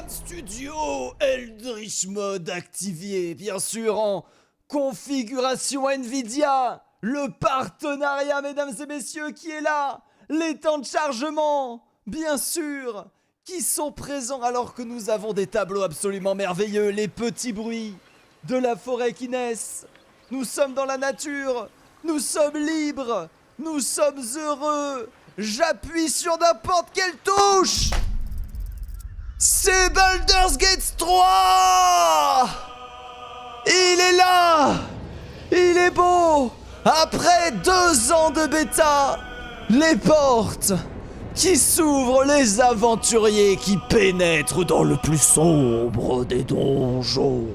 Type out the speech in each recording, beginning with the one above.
Dance Studio Eldritch Mode activé, bien sûr en configuration Nvidia. Le partenariat, mesdames et messieurs, qui est là. Les temps de chargement, bien sûr, qui sont présents alors que nous avons des tableaux absolument merveilleux. Les petits bruits de la forêt qui naissent. Nous sommes dans la nature, nous sommes libres, nous sommes heureux. J'appuie sur n'importe quelle touche. C'est Baldur's Gate 3. Il est là. Il est beau. Après 2 ans de bêta, les portes qui s'ouvrent, les aventuriers qui pénètrent dans le plus sombre des donjons.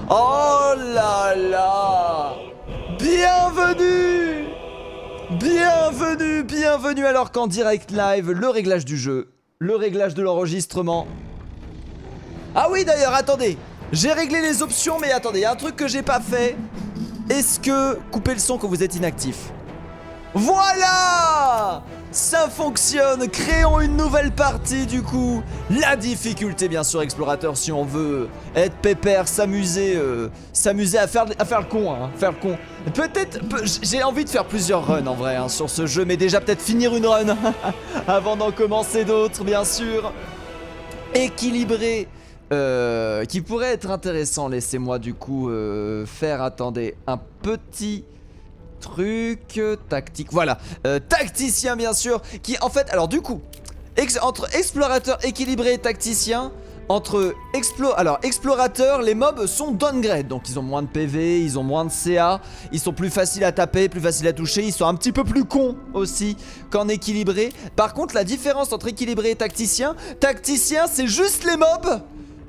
Oh là là. Bienvenue. Bienvenue, bienvenue alors qu'en direct live, le réglage du jeu, le réglage de l'enregistrement. Ah oui d'ailleurs, attendez, j'ai réglé les options, mais attendez, il y a un truc que j'ai pas fait. Est-ce que... Coupez le son quand vous êtes inactif. Voilà. Ça fonctionne, créons une nouvelle partie du coup. La difficulté bien sûr explorateur si on veut être pépère, s'amuser à faire le con, hein, faire le con. Peut-être, j'ai envie de faire plusieurs runs en vrai hein, sur ce jeu, mais déjà peut-être finir une run avant d'en commencer d'autres bien sûr. Équilibré, qui pourrait être intéressant, laissez-moi du coup faire, attendez, un petit... truc tactique, voilà, tacticien bien sûr, qui en fait, alors du coup, entre explorateur équilibré et tacticien, entre explorateur, les mobs sont downgrade, donc ils ont moins de PV, ils ont moins de CA, ils sont plus faciles à taper, plus faciles à toucher, ils sont un petit peu plus cons aussi qu'en équilibré. Par contre la différence entre équilibré et tacticien c'est juste les mobs,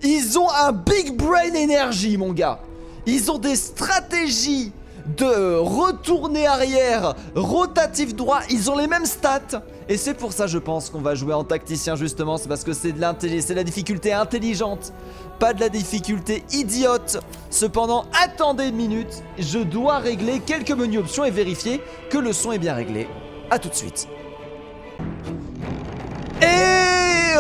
ils ont un big brain energy mon gars, ils ont des stratégies de retourner arrière, rotatif droit, ils ont les mêmes stats. Et c'est pour ça je pense qu'on va jouer en tacticien justement, c'est parce que c'est de l'intelligence, c'est la difficulté intelligente, pas de la difficulté idiote. Cependant, attendez une minute, je dois régler quelques menus options et vérifier que le son est bien réglé. A tout de suite. Et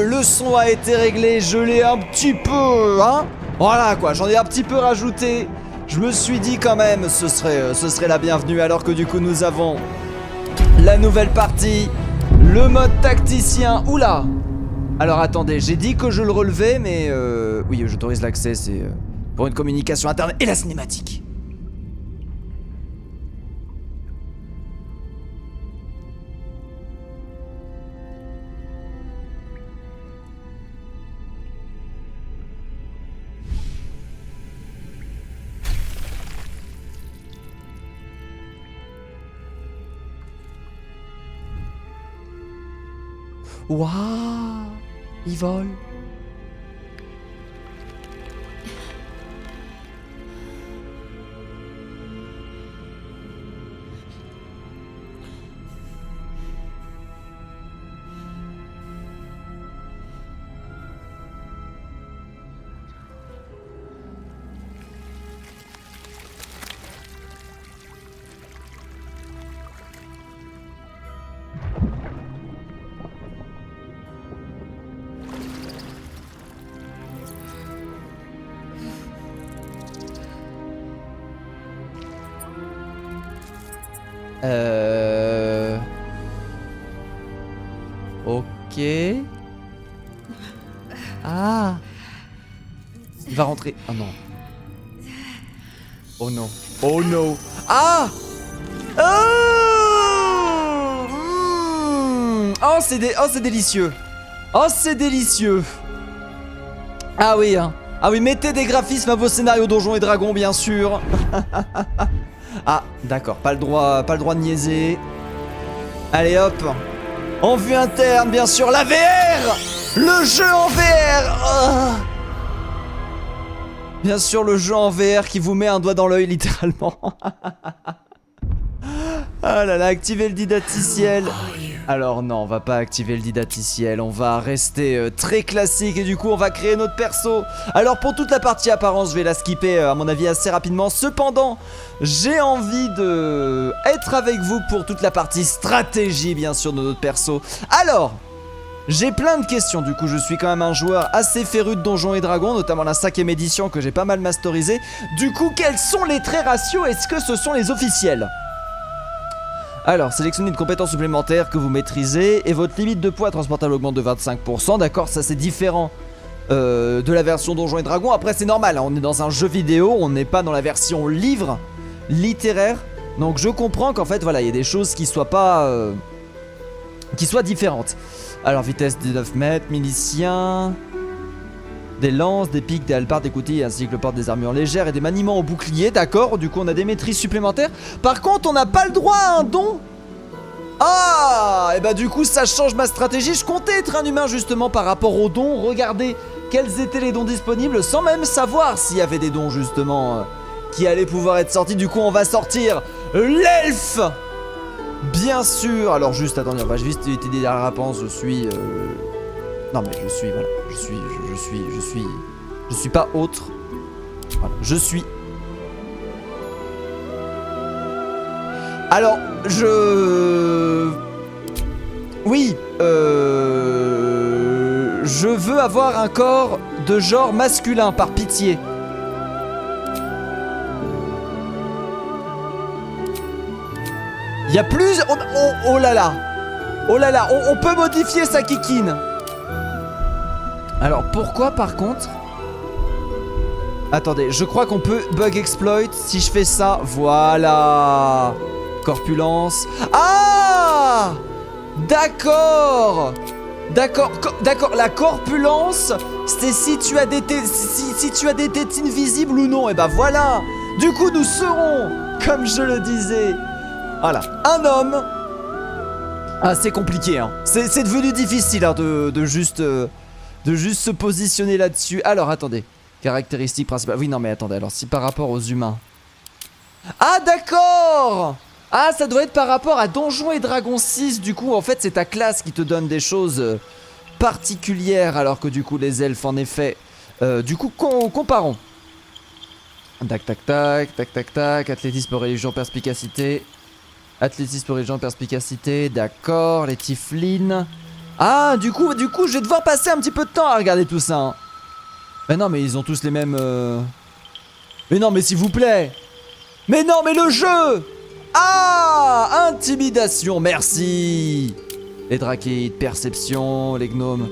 le son a été réglé, je l'ai un petit peu, hein. Voilà quoi, j'en ai un petit peu rajouté. Je me suis dit quand même ce serait la bienvenue alors que du coup nous avons la nouvelle partie, le mode tacticien. Oula. Alors attendez, j'ai dit que je le relevais mais oui j'autorise l'accès, c'est pour une communication interne et la cinématique. Waouh, il vole. Ok. Ah. Il va rentrer. Oh non. Oh non. Oh non. Ah. Oh, oh c'est délicieux. Oh c'est délicieux. Ah oui hein. Ah oui, mettez des graphismes à vos scénarios Donjons et Dragons bien sûr. Ah, d'accord, pas le droit de niaiser. Allez hop. En vue interne, bien sûr, la VR. Le jeu en VR. Oh. Bien sûr, le jeu en VR qui vous met un doigt dans l'œil, littéralement. Ah là là, activez le didacticiel. Alors non, on va pas activer le didacticiel, on va rester très classique et du coup on va créer notre perso. Alors pour toute la partie apparence, je vais la skipper à mon avis assez rapidement. Cependant, j'ai envie de être avec vous pour toute la partie stratégie bien sûr de notre perso. Alors, J'ai plein de questions, du coup je suis quand même un joueur assez féru de Donjons et Dragons, notamment la 5ème édition que j'ai pas mal masterisé. Du coup, quels sont les traits ratios? Est-ce que ce sont les officiels? Alors, sélectionnez une compétence supplémentaire que vous maîtrisez et votre limite de poids transportable augmente de 25%. D'accord, ça c'est différent de la version Donjons et Dragons. Après c'est normal, hein, on est dans un jeu vidéo, on n'est pas dans la version livre littéraire. Donc je comprends qu'en fait voilà, il y a des choses qui soient pas qui soient différentes. Alors vitesse de 9 mètres, miliciens, des lances, des pics, des hallebardes, des coutilles, ainsi que le port des armures légères et des maniements au bouclier. D'accord, du coup on a des maîtrises supplémentaires. Par contre on n'a pas le droit à un don. Ah, et bah du coup ça change ma stratégie. Je comptais être un humain justement par rapport aux dons. Regardez quels étaient les dons disponibles sans même savoir s'il y avait des dons justement qui allaient pouvoir être sortis. Du coup on va sortir l'elfe. Bien sûr. Alors juste attendez, on va juste étudier la réponse. Je suis non mais je suis voilà, je suis pas autre. Voilà, je suis. Alors oui, je veux avoir un corps de genre masculin par pitié. Il y a plus... Oh là là. Oh là là, on peut modifier sa kikine. Alors pourquoi par contre... Attendez, je crois qu'on peut bug exploit si je fais ça. Voilà. Corpulence. Ah, d'accord. D'accord, la corpulence, c'est si tu as des tétines visibles ou non. Et bah voilà. Du coup nous serons, comme je le disais, voilà, un homme. Ah c'est compliqué hein. C'est devenu difficile hein, de juste se positionner là-dessus. Alors attendez, caractéristiques principales. Oui non mais attendez, alors si par rapport aux humains. Ah d'accord. Ah ça doit être par rapport à Donjons et Dragons 6. Du coup en fait c'est ta classe qui te donne des choses particulières. Alors que du coup les elfes en effet du coup comparons. Tac tac tac tac tac tac. Athlétisme, religion, perspicacité. Athlétisme, religion, perspicacité. D'accord, les tieflines. Ah du coup je vais devoir passer un petit peu de temps à regarder tout ça hein. Mais non mais ils ont tous les mêmes Mais non mais s'il vous plaît. Mais non mais le jeu. Ah, intimidation, merci. Les drakéides, perception, les gnomes.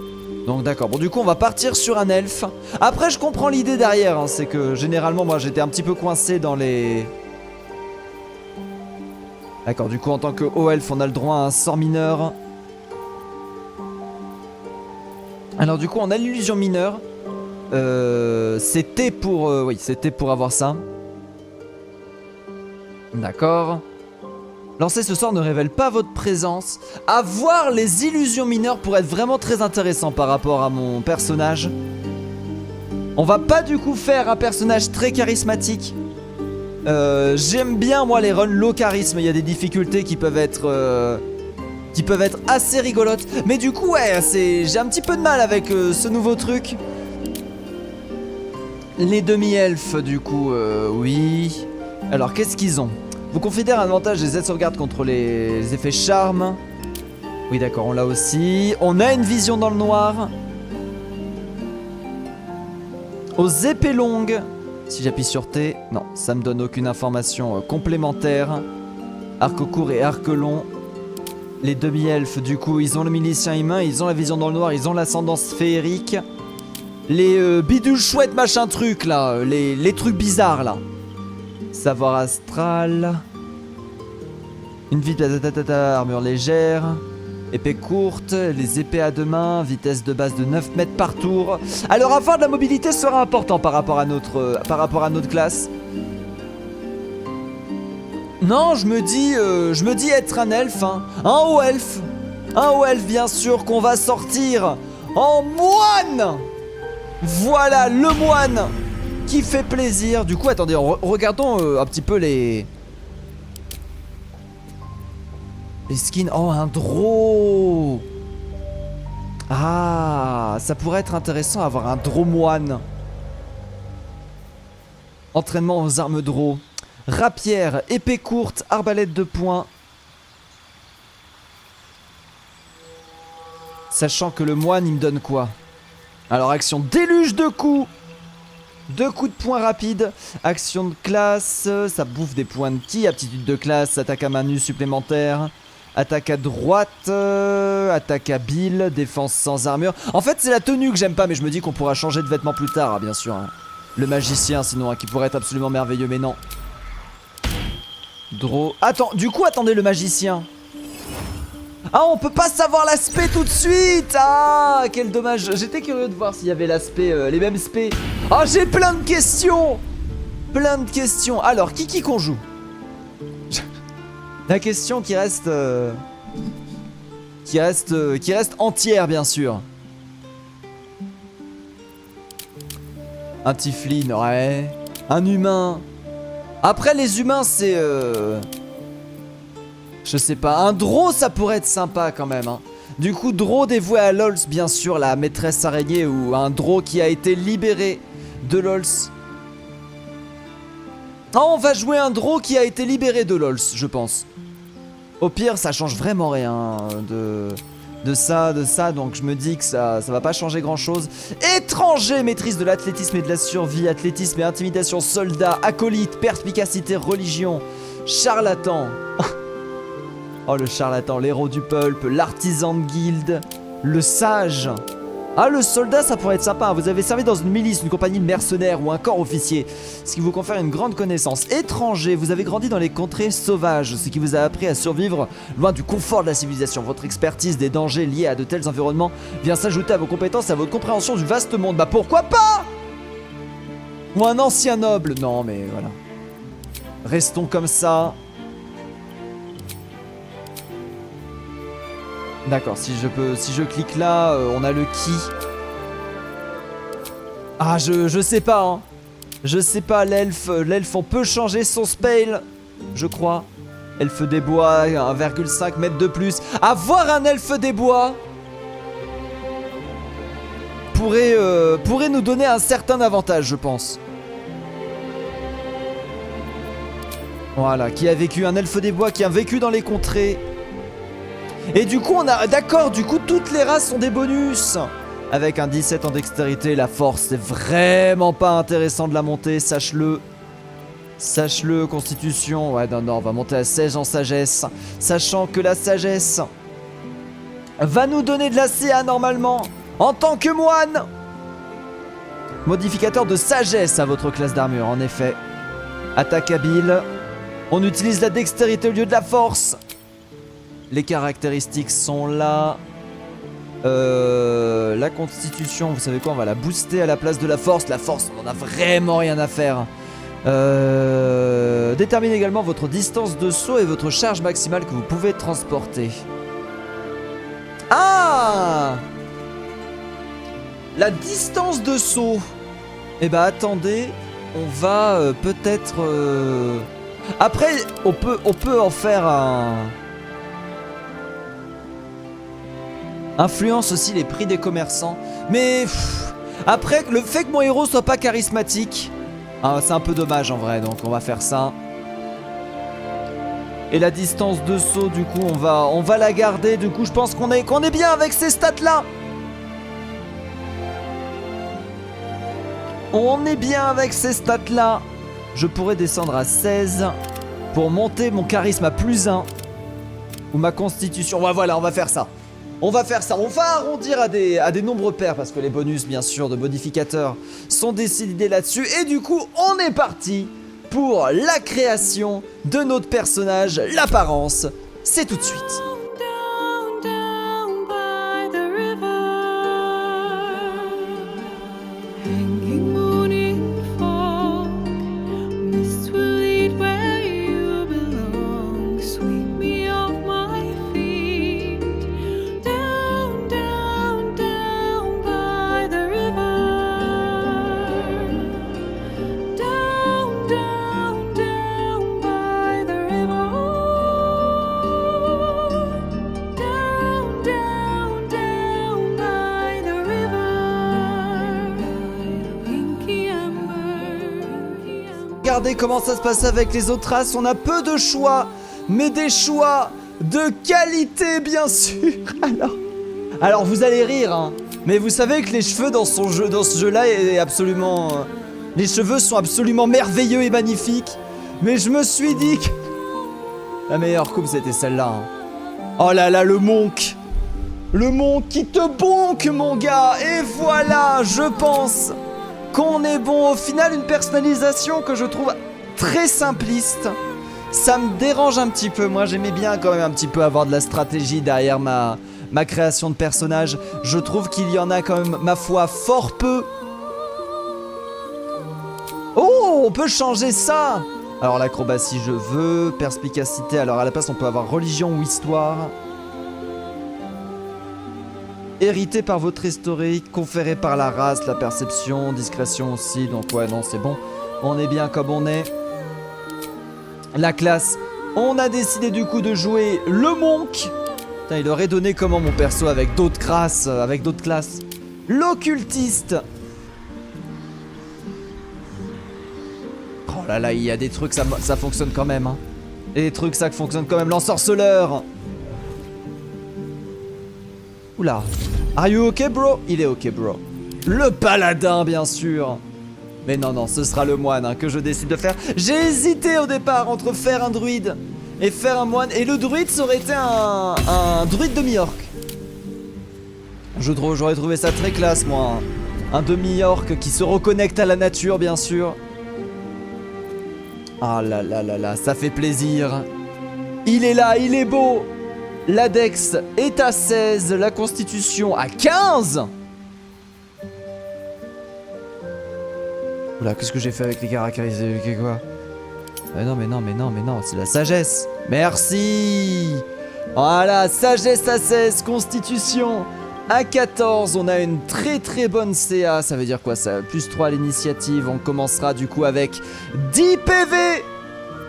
Donc d'accord, bon du coup on va partir sur un elfe. Après je comprends l'idée derrière hein, c'est que généralement moi j'étais un petit peu coincé dans les... D'accord, du coup en tant que haut elfe on a le droit à un sort mineur. Alors du coup on a l'illusion mineure. C'était pour... oui, c'était pour avoir ça. D'accord. Lancer ce sort ne révèle pas votre présence. Avoir les illusions mineures pourrait être vraiment très intéressant par rapport à mon personnage. On va pas du coup faire un personnage très charismatique. J'aime bien moi les runs low charisme. Il y a des difficultés qui peuvent être assez rigolotes. Mais du coup ouais, j'ai un petit peu de mal avec ce nouveau truc. Les demi-elfes du coup oui. Alors qu'est-ce qu'ils ont? Vous conférez un avantage des aides-sauvegardes contre les effets charme. Oui d'accord, on l'a aussi. On a une vision dans le noir. Aux épées longues. Si j'appuie sur T, non, ça me donne aucune information complémentaire. Arc court et arc long. Les demi-elfes du coup, ils ont le milicien humain, ils ont la vision dans le noir, ils ont l'ascendance féerique. Les bidules chouettes machin truc là, les trucs bizarres là. Savoir astral. Une vitesse armure légère. Épée courte, les épées à deux mains, vitesse de base de 9 mètres par tour. Alors avoir de la mobilité sera important par rapport à notre classe. Non, je me dis être un elfe, hein. Un haut elfe. Un haut elfe bien sûr qu'on va sortir en moine. Voilà le moine qui fait plaisir. Du coup, attendez, regardons un petit peu les skins. Oh, un draw. Ah, ça pourrait être intéressant d'avoir un draw moine. Entraînement aux armes draw. Rapière, épée courte, arbalète de poing. Sachant que le moine, il me donne quoi? Alors, action déluge de coups. 2 coups de poing rapides. Action de classe, ça bouffe des points de ki. Aptitude de classe, attaque à main nue supplémentaire. Attaque à droite, attaque habile, défense sans armure. En fait, c'est la tenue que j'aime pas, mais je me dis qu'on pourra changer de vêtements plus tard, hein, bien sûr. Hein. Le magicien, sinon, hein, qui pourrait être absolument merveilleux, mais non. Draw. Attends, du coup, attendez, le magicien. Ah, on peut pas savoir l'aspect tout de suite. Ah, quel dommage. J'étais curieux de voir s'il y avait l'aspect, les mêmes aspects. Ah, j'ai plein de questions. Plein de questions. Alors, qui qu'on joue? La question qui reste entière, bien sûr. Un tiefling, ouais. Un humain. Après, les humains, c'est je sais pas. Un draw, ça pourrait être sympa quand même. Hein. Du coup, draw dévoué à Lols, bien sûr, la maîtresse araignée, ou un draw qui a été libéré de Lols. Ah, on va jouer un draw qui a été libéré de Lols, je pense. Au pire, ça change vraiment rien de ça, donc je me dis que ça va pas changer grand chose. Étranger, maîtrise de l'athlétisme et de la survie, athlétisme et intimidation, soldat, acolyte, perspicacité, religion, charlatan. Oh, le charlatan, l'héros du pulp, l'artisan de guilde, le sage. Ah, le soldat, ça pourrait être sympa. Vous avez servi dans une milice, une compagnie de mercenaires ou un corps officier, ce qui vous confère une grande connaissance. Étranger, vous avez grandi dans les contrées sauvages, ce qui vous a appris à survivre loin du confort de la civilisation. Votre expertise des dangers liés à de tels environnements vient s'ajouter à vos compétences et à votre compréhension du vaste monde. Bah pourquoi pas? Ou un ancien noble. Non mais voilà. Restons comme ça. D'accord, si je clique là, on a le qui. Ah, je sais pas, hein. Je sais pas, l'elfe, on peut changer son spell, je crois. Elfe des bois, 1,5 mètre de plus. Avoir un elfe des bois pourrait nous donner un certain avantage, je pense. Voilà, qui a vécu, un elfe des bois qui a vécu dans les contrées. Et du coup on a, d'accord, du coup toutes les races ont des bonus. Avec un 17 en dextérité, la force c'est vraiment pas intéressant de la monter, sache-le. Sache-le, constitution, ouais non, on va monter à 16 en sagesse. Sachant que la sagesse va nous donner de la CA normalement, en tant que moine. Modificateur de sagesse à votre classe d'armure, en effet. Attaque habile. On utilise la dextérité au lieu de la force. Les caractéristiques sont là. La constitution, vous savez quoi, on va la booster à la place de la force. La force, on en a vraiment rien à faire. Détermine également votre distance de saut et votre charge maximale que vous pouvez transporter. Ah! La distance de saut. Eh bah attendez, on va peut-être... Après, on peut en faire un... Influence aussi les prix des commerçants. Mais après, le fait que mon héros soit pas charismatique, hein, c'est un peu dommage en vrai. Donc on va faire ça. Et la distance de saut, du coup, on va la garder. Du coup, je pense qu'on est bien avec ces stats-là. On est bien avec ces stats-là. Je pourrais descendre à 16 pour monter mon charisme à +1. Ou ma constitution. Ouais, voilà, on va faire ça. On va faire ça, on va arrondir à des nombres pairs parce que les bonus bien sûr de modificateurs sont décidés là-dessus. Et du coup on est parti pour la création de notre personnage, l'apparence. C'est tout de suite. Regardez comment ça se passe avec les autres races. On a peu de choix, mais des choix de qualité bien sûr. Alors vous allez rire, hein, mais vous savez que les cheveux dans ce jeu-là est absolument... les cheveux sont absolument merveilleux et magnifiques. Mais je me suis dit que... la meilleure coupe c'était celle-là. Hein. Oh là là, le monk. Le monk qui te bonque, mon gars. Et voilà, je pense qu'on est bon. Au final, une personnalisation que je trouve très simpliste. Ça me dérange un petit peu. Moi, j'aimais bien quand même un petit peu avoir de la stratégie derrière ma création de personnage. Je trouve qu'il y en a quand même, ma foi, fort peu. Oh, on peut changer ça. Alors l'acrobatie, je veux. Perspicacité, alors à la place, on peut avoir religion ou histoire. Hérité par votre historique, conféré par la race, la perception, discrétion aussi. Donc ouais, non, c'est bon. On est bien comme on est. La classe. On a décidé du coup de jouer le monk. Putain, il aurait donné comment mon perso avec d'autres classes, L'occultiste. Oh là là, il y a des trucs, ça fonctionne quand même. Hein. Et des trucs, ça fonctionne quand même. L'ensorceleur. Oula. Are you okay, bro? Il est ok, bro. Le paladin, bien sûr. Mais non, non, ce sera le moine hein, que je décide de faire. J'ai hésité au départ entre faire un druide et faire un moine. Et le druide, ça aurait été un druide demi-orc. J'aurais trouvé ça très classe, moi. Un demi-orc qui se reconnecte à la nature, bien sûr. Ah là là là là, ça fait plaisir. Il est là, il est beau. L'Adex est à 16, la Constitution à 15. Oula, qu'est-ce que j'ai fait avec les caractéristiques? Quoi? Non, mais non, mais non, mais non, c'est la sagesse. Merci. Voilà, sagesse à 16, Constitution à 14. On a une très très bonne CA. Ça veut dire quoi ça? Plus 3 à l'initiative. On commencera du coup avec 10 PV.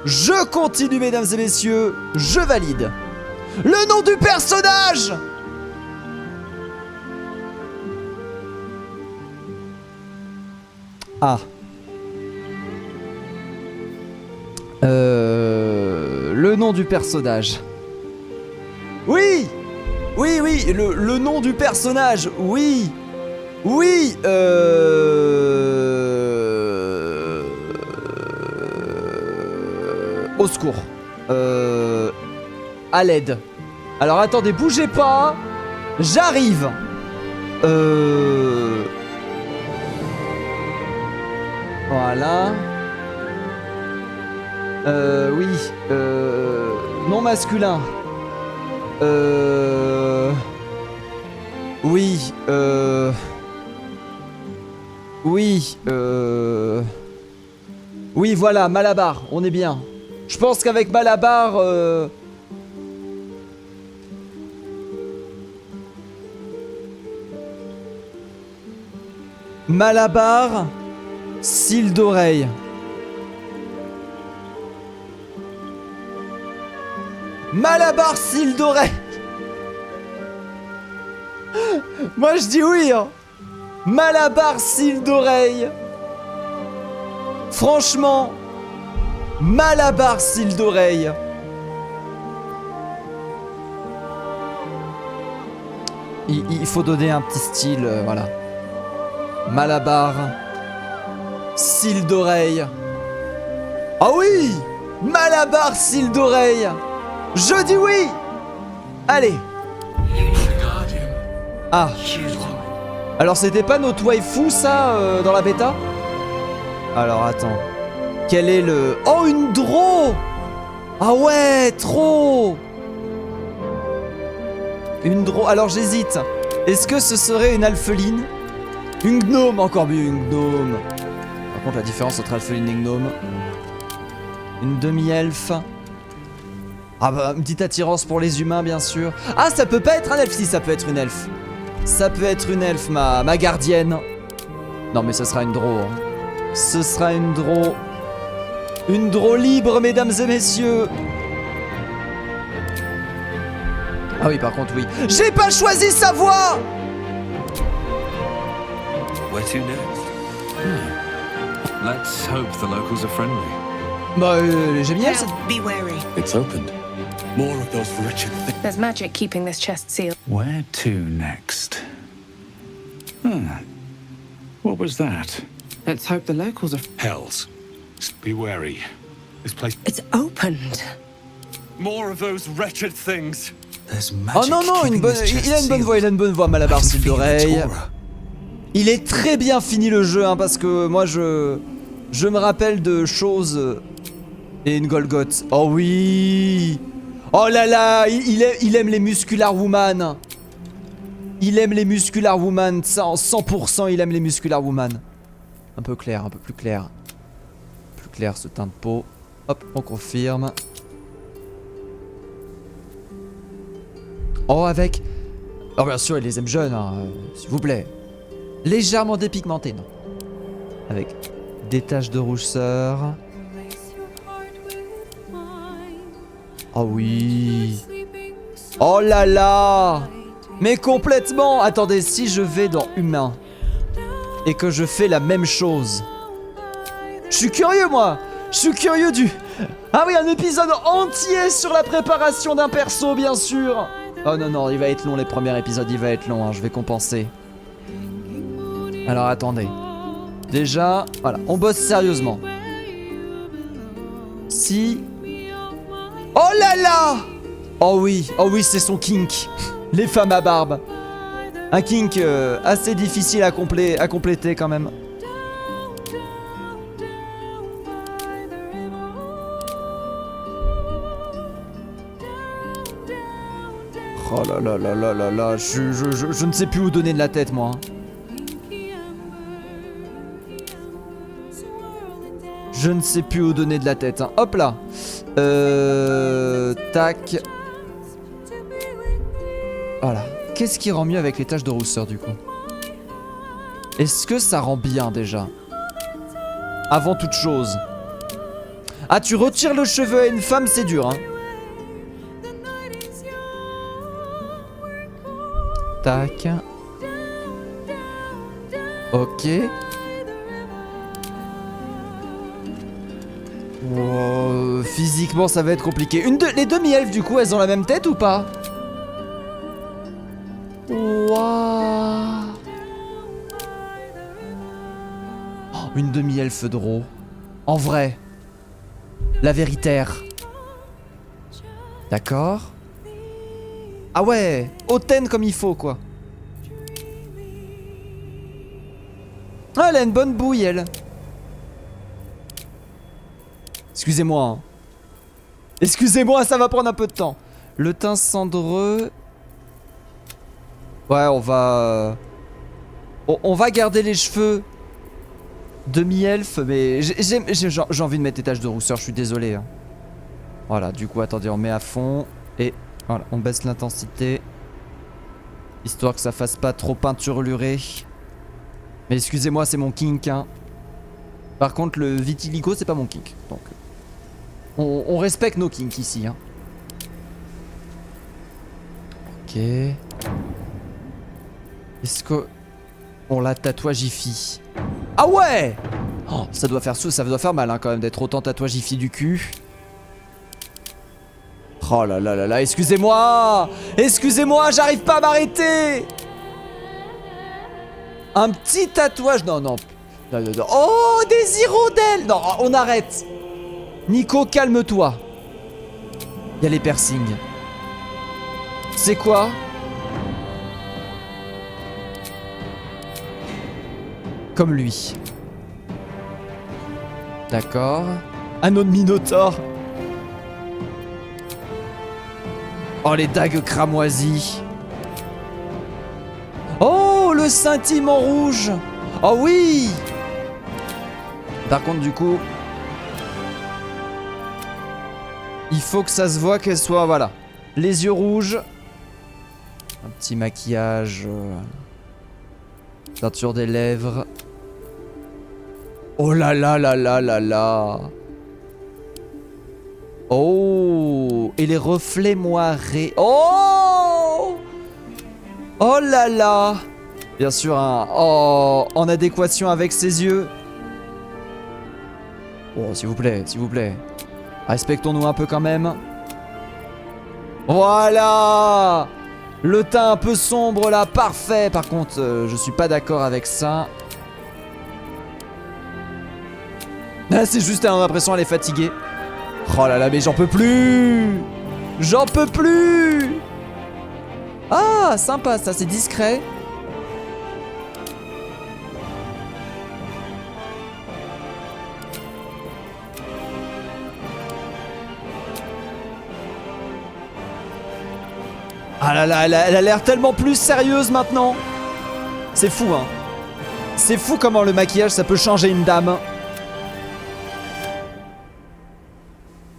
Je continue, mesdames et messieurs. Je valide. Le nom du personnage! Ah. Le nom du personnage. Oui! Oui, oui, le nom du personnage. Oui! Oui! Au secours. À l'aide. Alors attendez, bougez pas. J'arrive. Voilà. Oui. Non masculin. Oui. Oui. Oui, voilà, Malabar. On est bien. Je pense qu'avec Malabar... Malabar, cils d'oreille. Malabar, cils d'oreille. Moi je dis oui hein. Malabar, cils d'oreille. Franchement, Malabar, cils d'oreille. Il faut donner un petit style, voilà. Malabar, cils d'oreille. Ah oui, Malabar, cils d'oreille. Je dis oui. Allez. Ah. Alors c'était pas notre waifu ça dans la bêta? Alors attends. Quel est le... Oh, une draw. Ah ouais, trop. Une draw. Alors j'hésite. Est-ce que ce serait une alpheline? Une gnome, encore mieux, une gnome. Par contre, la différence entre alpheline et gnome. Une demi-elfe. Ah bah, une petite attirance pour les humains, bien sûr. Ah, ça peut pas être un elfe. Si, ça peut être une elfe. Ça peut être une elfe, ma gardienne. Non, mais ce sera une draw. Hein. Ce sera une draw. Une draw libre, mesdames et messieurs. Ah oui, par contre, oui. J'ai pas choisi sa voix. Where to next? Let's hope the locals are friendly. Bah, j'ai bien. Be wary. It's opened. More of those wretched things. There's magic keeping this chest sealed. Where to next? What was that? Let's hope the locals are. Hells. Be wary. This place. It's opened. More of those wretched things. There's Oh magic non, non, keeping this chest il a une bonne voix, il a une bonne voix, Malabar, sealed. I can s'il feel d'oreille. its aura. Il est très bien fini le jeu, hein, parce que moi je me rappelle de choses et une Golgoth. Oh oui. Oh là là, il aime les muscular woman. Il aime les muscular woman, ça en 100% il aime les muscular woman. Un peu clair, un peu plus clair. Plus clair ce teint de peau. Hop, on confirme. Oh avec... Oh bien sûr il les aime jeunes, hein, s'il vous plaît. Légèrement dépigmenté, non. Avec des taches de rousseur. Oh oui. Oh là là. Mais complètement. Attendez, si je vais dans humain et que je fais la même chose. Je suis curieux moi. Je suis curieux du... Ah oui, un épisode entier sur la préparation d'un perso, bien sûr. Oh non, non, il va être long les premiers épisodes, il va être long, hein, je vais compenser. Alors attendez. Déjà, voilà, on bosse sérieusement. Si... Oh là là. Oh oui, c'est son kink. Les femmes à barbe. Un kink assez difficile à compléter quand même. Oh là là là là là là, je ne sais plus où donner de la tête moi. Je ne sais plus où donner de la tête, hein. Hop là. Tac. Voilà. Qu'est-ce qui rend mieux avec les taches de rousseur du coup? Est-ce que ça rend bien déjà? Avant toute chose. Ah, tu retires le cheveu à une femme, c'est dur, hein. Tac. Ok. Wow, physiquement ça va être compliqué. Les demi-elfes du coup, elles ont la même tête ou pas? Wow. Oh, une demi-elfe draw. En vrai. La véritaire. D'accord. Ah ouais, hautaine comme il faut quoi. Ah, elle a une bonne bouille elle. Excusez-moi, hein. Excusez-moi, ça va prendre un peu de temps. Le teint cendreux. Ouais, on va... On va garder les cheveux demi-elfe, mais j'ai envie de mettre des taches de rousseur, je suis désolé, hein. Voilà, du coup, attendez, on met à fond. Et voilà, on baisse l'intensité. Histoire que ça fasse pas trop peinturluré. Mais excusez-moi, c'est mon kink, hein. Par contre, le vitiligo, c'est pas mon kink. Donc, on respecte nos kinks ici, hein. Ok. Est-ce que... On la tatouagifie. Ah ouais. Oh, ça doit faire mal, hein, quand même, d'être autant tatouagifie du cul. Oh là là là là, excusez-moi. Excusez-moi, j'arrive pas à m'arrêter. Un petit tatouage, non, non. Non, non, non. Oh, des hirondelles. Non, on arrête. Nico, calme-toi. Il y a les piercings. C'est quoi? Comme lui. D'accord. Anneau de Minotaure. Oh, les dagues cramoisies. Oh, le scintillement rouge. Oh oui. Par contre, du coup, il faut que ça se voit qu'elle soit, voilà. Les yeux rouges. Un petit maquillage. Teinture des lèvres. Oh là là là là là là. Oh. Et les reflets moirés. Oh. Oh là là. Bien sûr, hein. Oh, en adéquation avec ses yeux. Oh, s'il vous plaît, s'il vous plaît. Respectons-nous un peu quand même. Voilà. Le teint un peu sombre là, parfait. Par contre, je suis pas d'accord avec ça. Ah, c'est juste, on a l'impression elle est fatiguée. Oh là là, mais j'en peux plus. J'en peux plus. Ah, sympa ça, c'est discret. Ah là là, elle a l'air tellement plus sérieuse maintenant. C'est fou, hein. C'est fou comment le maquillage, ça peut changer une dame.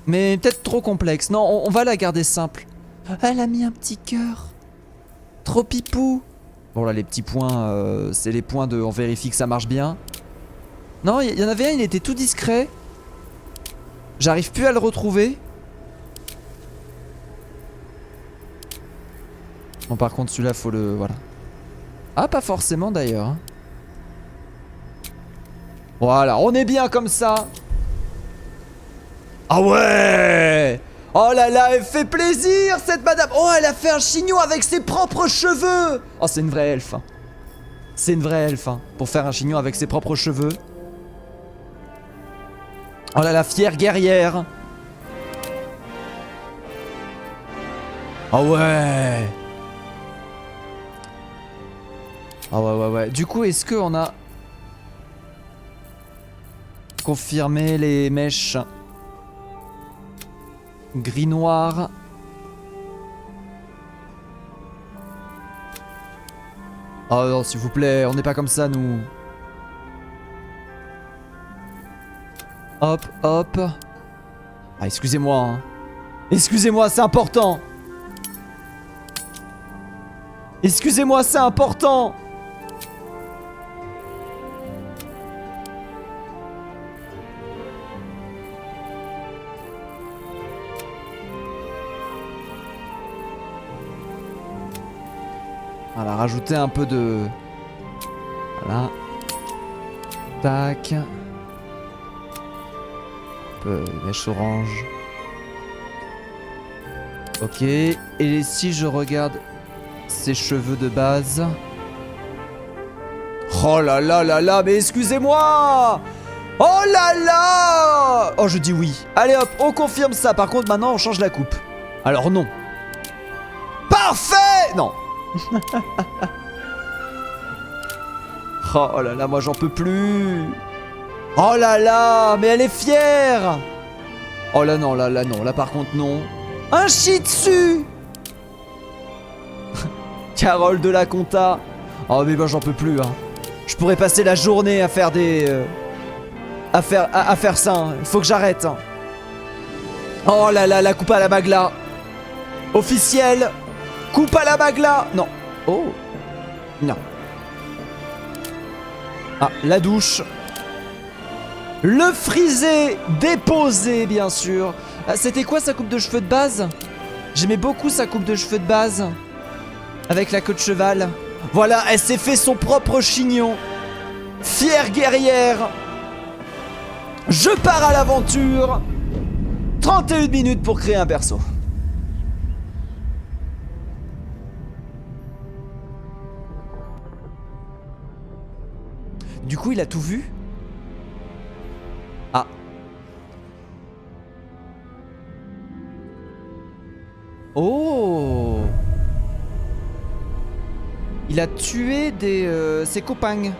Mais peut-être trop complexe. Non, on va la garder simple. Elle a mis un petit cœur. Trop pipou. Bon là, les petits points, c'est les points de... On vérifie que ça marche bien. Non, il y en avait un, il était tout discret. J'arrive plus à le retrouver. Bon, par contre, celui-là, faut le... Voilà. Ah, pas forcément, d'ailleurs. Hein. Voilà, on est bien comme ça. Ah ouais. Oh là là, elle fait plaisir, cette madame. Oh, elle a fait un chignon avec ses propres cheveux. Oh, c'est une vraie elfe. Hein. C'est une vraie elfe, hein, pour faire un chignon avec ses propres cheveux. Oh là là, fière guerrière. Oh ouais. Ah ouais. Du coup, est-ce qu'on a confirmé les mèches gris-noir? Oh non, s'il vous plaît, on n'est pas comme ça, nous. Hop, hop. Ah, excusez-moi. Hein. Excusez-moi, c'est important. Excusez-moi, c'est important. Voilà, rajouter un peu de... Voilà. Tac. Un peu de mèche orange. Ok. Et si je regarde ses cheveux de base... Oh là là là là, mais excusez-moi! Oh là là! Oh, je dis oui. Allez hop, on confirme ça. Par contre, maintenant, on change la coupe. Alors non. Parfait! Non. Oh là là, moi j'en peux plus. Oh là là, mais elle est fière. Oh là non, là non, là par contre non. Un shih tzu. Carole de la Conta. Oh mais moi j'en peux plus, hein. Je pourrais passer la journée à faire des... à faire ça, hein. Il faut que j'arrête, hein. Oh là là, la coupe à la Magla. Officielle. Coupe à la Magla. Non. Oh. Non. Ah, la douche. Le frisé déposé, bien sûr. Ah, c'était quoi sa coupe de cheveux de base? J'aimais beaucoup sa coupe de cheveux de base. Avec la queue de cheval. Voilà, elle s'est fait son propre chignon. Fière guerrière. Je pars à l'aventure. 31 minutes pour créer un perso. Du coup, il a tout vu? Ah. Oh. Il a tué ses copains.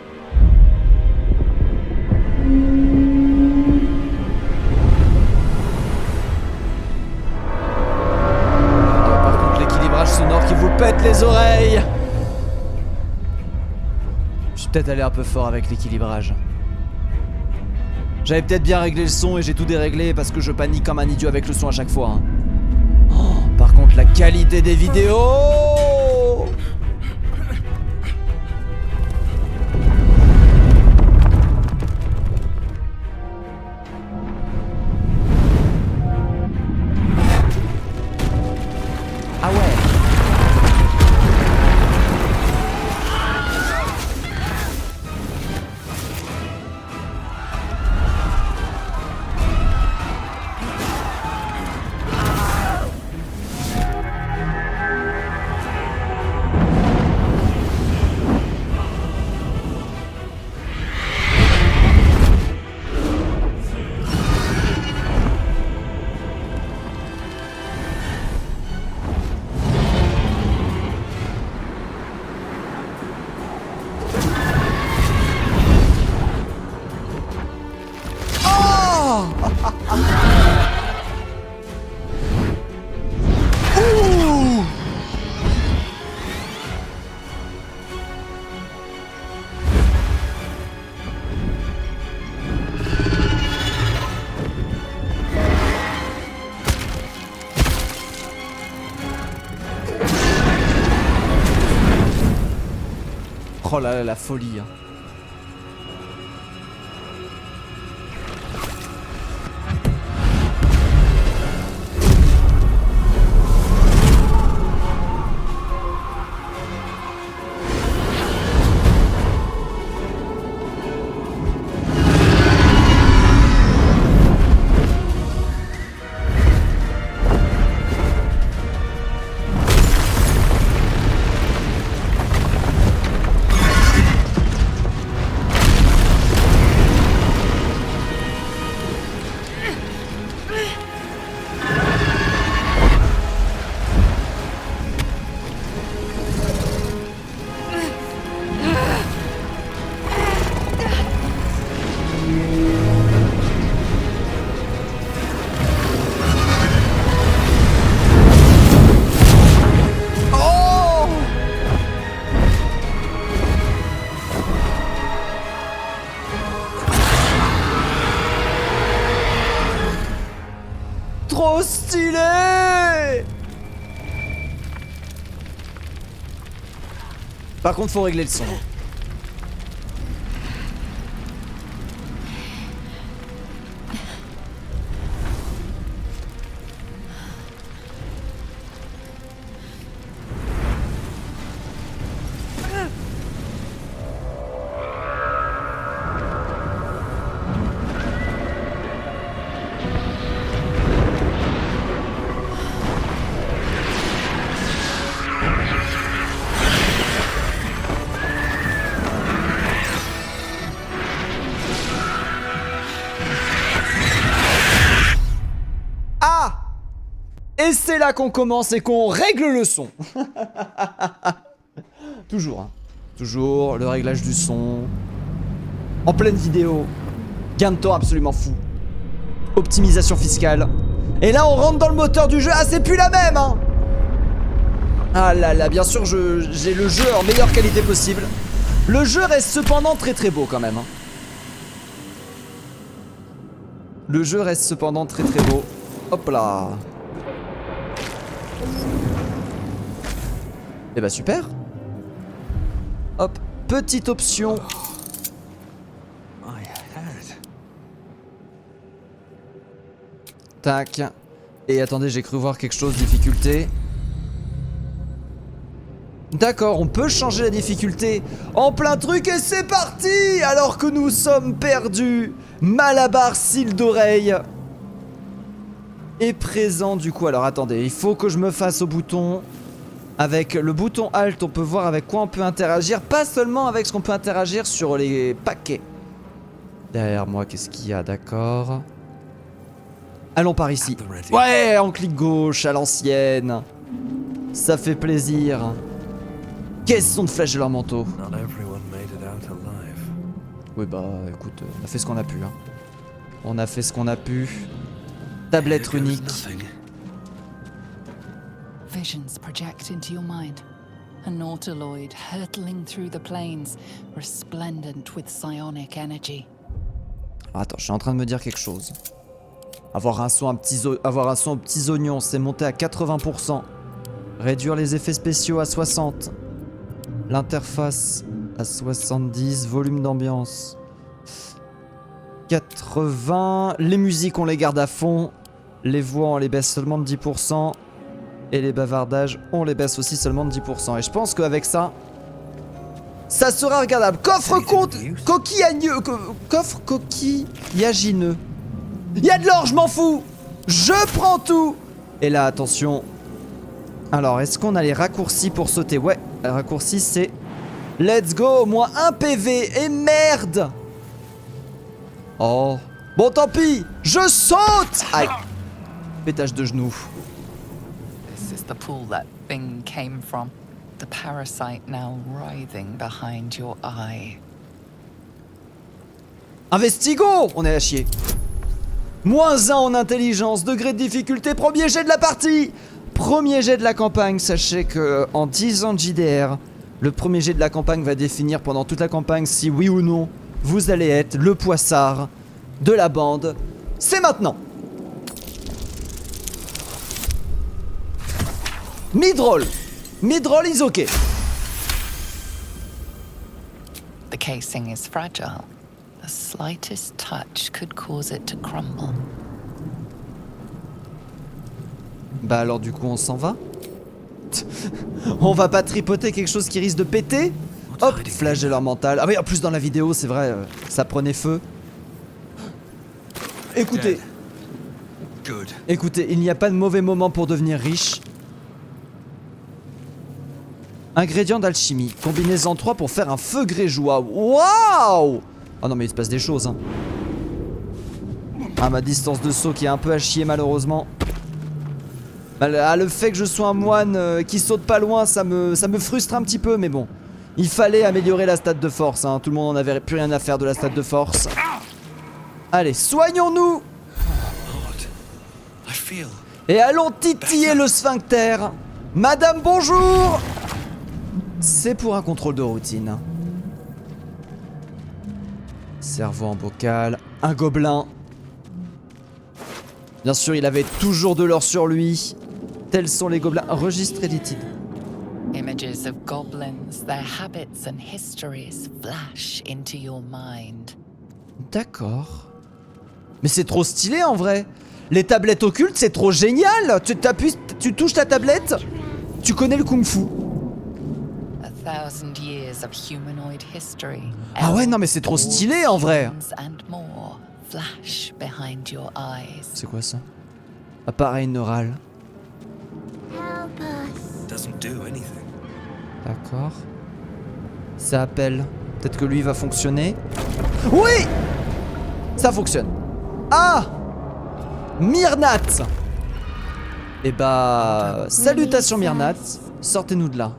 Par contre, l'équilibrage sonore qui vous pète les oreilles. Je suis peut-être allé un peu fort avec l'équilibrage. J'avais peut-être bien réglé le son et j'ai tout déréglé parce que je panique comme un idiot avec le son à chaque fois. Hein. Oh, par contre, la qualité des vidéos. Ah ouais. Oh là là, la folie. Hein. Trop stylé! Par contre, faut régler le son. Et c'est là qu'on commence et qu'on règle le son. Toujours, hein. Toujours le réglage du son. En pleine vidéo. Gain de temps absolument fou. Optimisation fiscale. Et là on rentre dans le moteur du jeu. Ah c'est plus la même hein. Ah là là, bien sûr j'ai le jeu en meilleure qualité possible. Le jeu reste cependant très très beau quand même hein. Le jeu reste cependant très très beau. Hop là. Et bah super. Hop, petite option. Tac. Et attendez, j'ai cru voir quelque chose, difficulté. D'accord, on peut changer la difficulté en plein truc et c'est parti. Alors que nous sommes perdus. Malabar cils d'oreille est présent du coup. Alors attendez, il faut que je me fasse au bouton. Avec le bouton Alt, on peut voir avec quoi on peut interagir. Pas seulement avec ce qu'on peut interagir sur les paquets. Derrière moi, qu'est-ce qu'il y a? D'accord. Allons par ici. Ouais, en clic gauche, à l'ancienne. Ça fait plaisir. Caisson de flèches de leur manteau. Oui bah écoute, on a fait ce qu'on a pu hein. On a fait ce qu'on a pu. Tablette runique. Visions project into your mind. An Nautiloid hurtling through the plains, resplendent with psionic energy. Attends, je suis en train de me dire quelque chose. Avoir un son aux petits oignons, c'est monter à 80%. Réduire les effets spéciaux à 60. L'interface à 70. Volume d'ambiance 80. Les musiques, on les garde à fond. Les voix, on les baisse seulement de 10%. Et les bavardages, on les baisse aussi seulement de 10%. Et je pense qu'avec ça, ça sera regardable. Coffre coquillagineux. Coffre coquillagineux. Il y a de l'or, je m'en fous. Je prends tout. Et là, attention. Alors, est-ce qu'on a les raccourcis pour sauter? Ouais, les raccourcis, c'est... Let's go, moins 1 PV. Et merde. Oh. Bon, tant pis. Je saute. Aïe. Pétage de genoux. This is the pool that thing came from. The parasite now writhing behind your eye. Investigo. On est à chier. Moins 1 en intelligence. Degré de difficulté. Premier jet de la partie. Premier jet de la campagne. Sachez que en 10 ans de JDR, le premier jet de la campagne va définir pendant toute la campagne si oui ou non vous allez être le poissard de la bande. C'est maintenant. Midroll. Midroll is ok. The casing is fragile. The slightest touch could cause it to crumble. Bah alors du coup on s'en va. On va pas tripoter quelque chose qui risque de péter. Hop, flagelleur mental. Ah oui, en plus dans la vidéo c'est vrai, ça prenait feu. Écoutez. Good. Écoutez, il n'y a pas de mauvais moment pour devenir riche. Ingrédients d'alchimie. Combinaison 3 pour faire un feu grégeois. Waouh! Oh non mais il se passe des choses hein. Ah, ma distance de saut qui est un peu à chier malheureusement. Ah, le fait que je sois un moine qui saute pas loin, ça me frustre un petit peu, mais bon. Il fallait améliorer la stat de force hein. Tout le monde en avait plus rien à faire de la stat de force. Allez, soignons-nous! Et allons titiller le sphincter. Madame, bonjour! C'est pour un contrôle de routine. Cerveau en bocal. Un gobelin. Bien sûr, il avait toujours de l'or sur lui. Tels sont les gobelins. Registre édité. Images of goblins, their habits and histories flash into your mind. D'accord. Mais c'est trop stylé en vrai. Les tablettes occultes, c'est trop génial. Tu touches ta tablette, tu connais le kung-fu. 1,000 years of humanoid history. Ah ouais, non mais c'est trop stylé en vrai. And more flash behind your eyes. C'est quoi ça? Appareil neural. Doesn't do anything. D'accord. Ça appelle. Peut-être que lui va fonctionner. Oui! Ça fonctionne. Ah! Myrnat! Eh bah... Salutations Myrnat. Sortez-nous de là.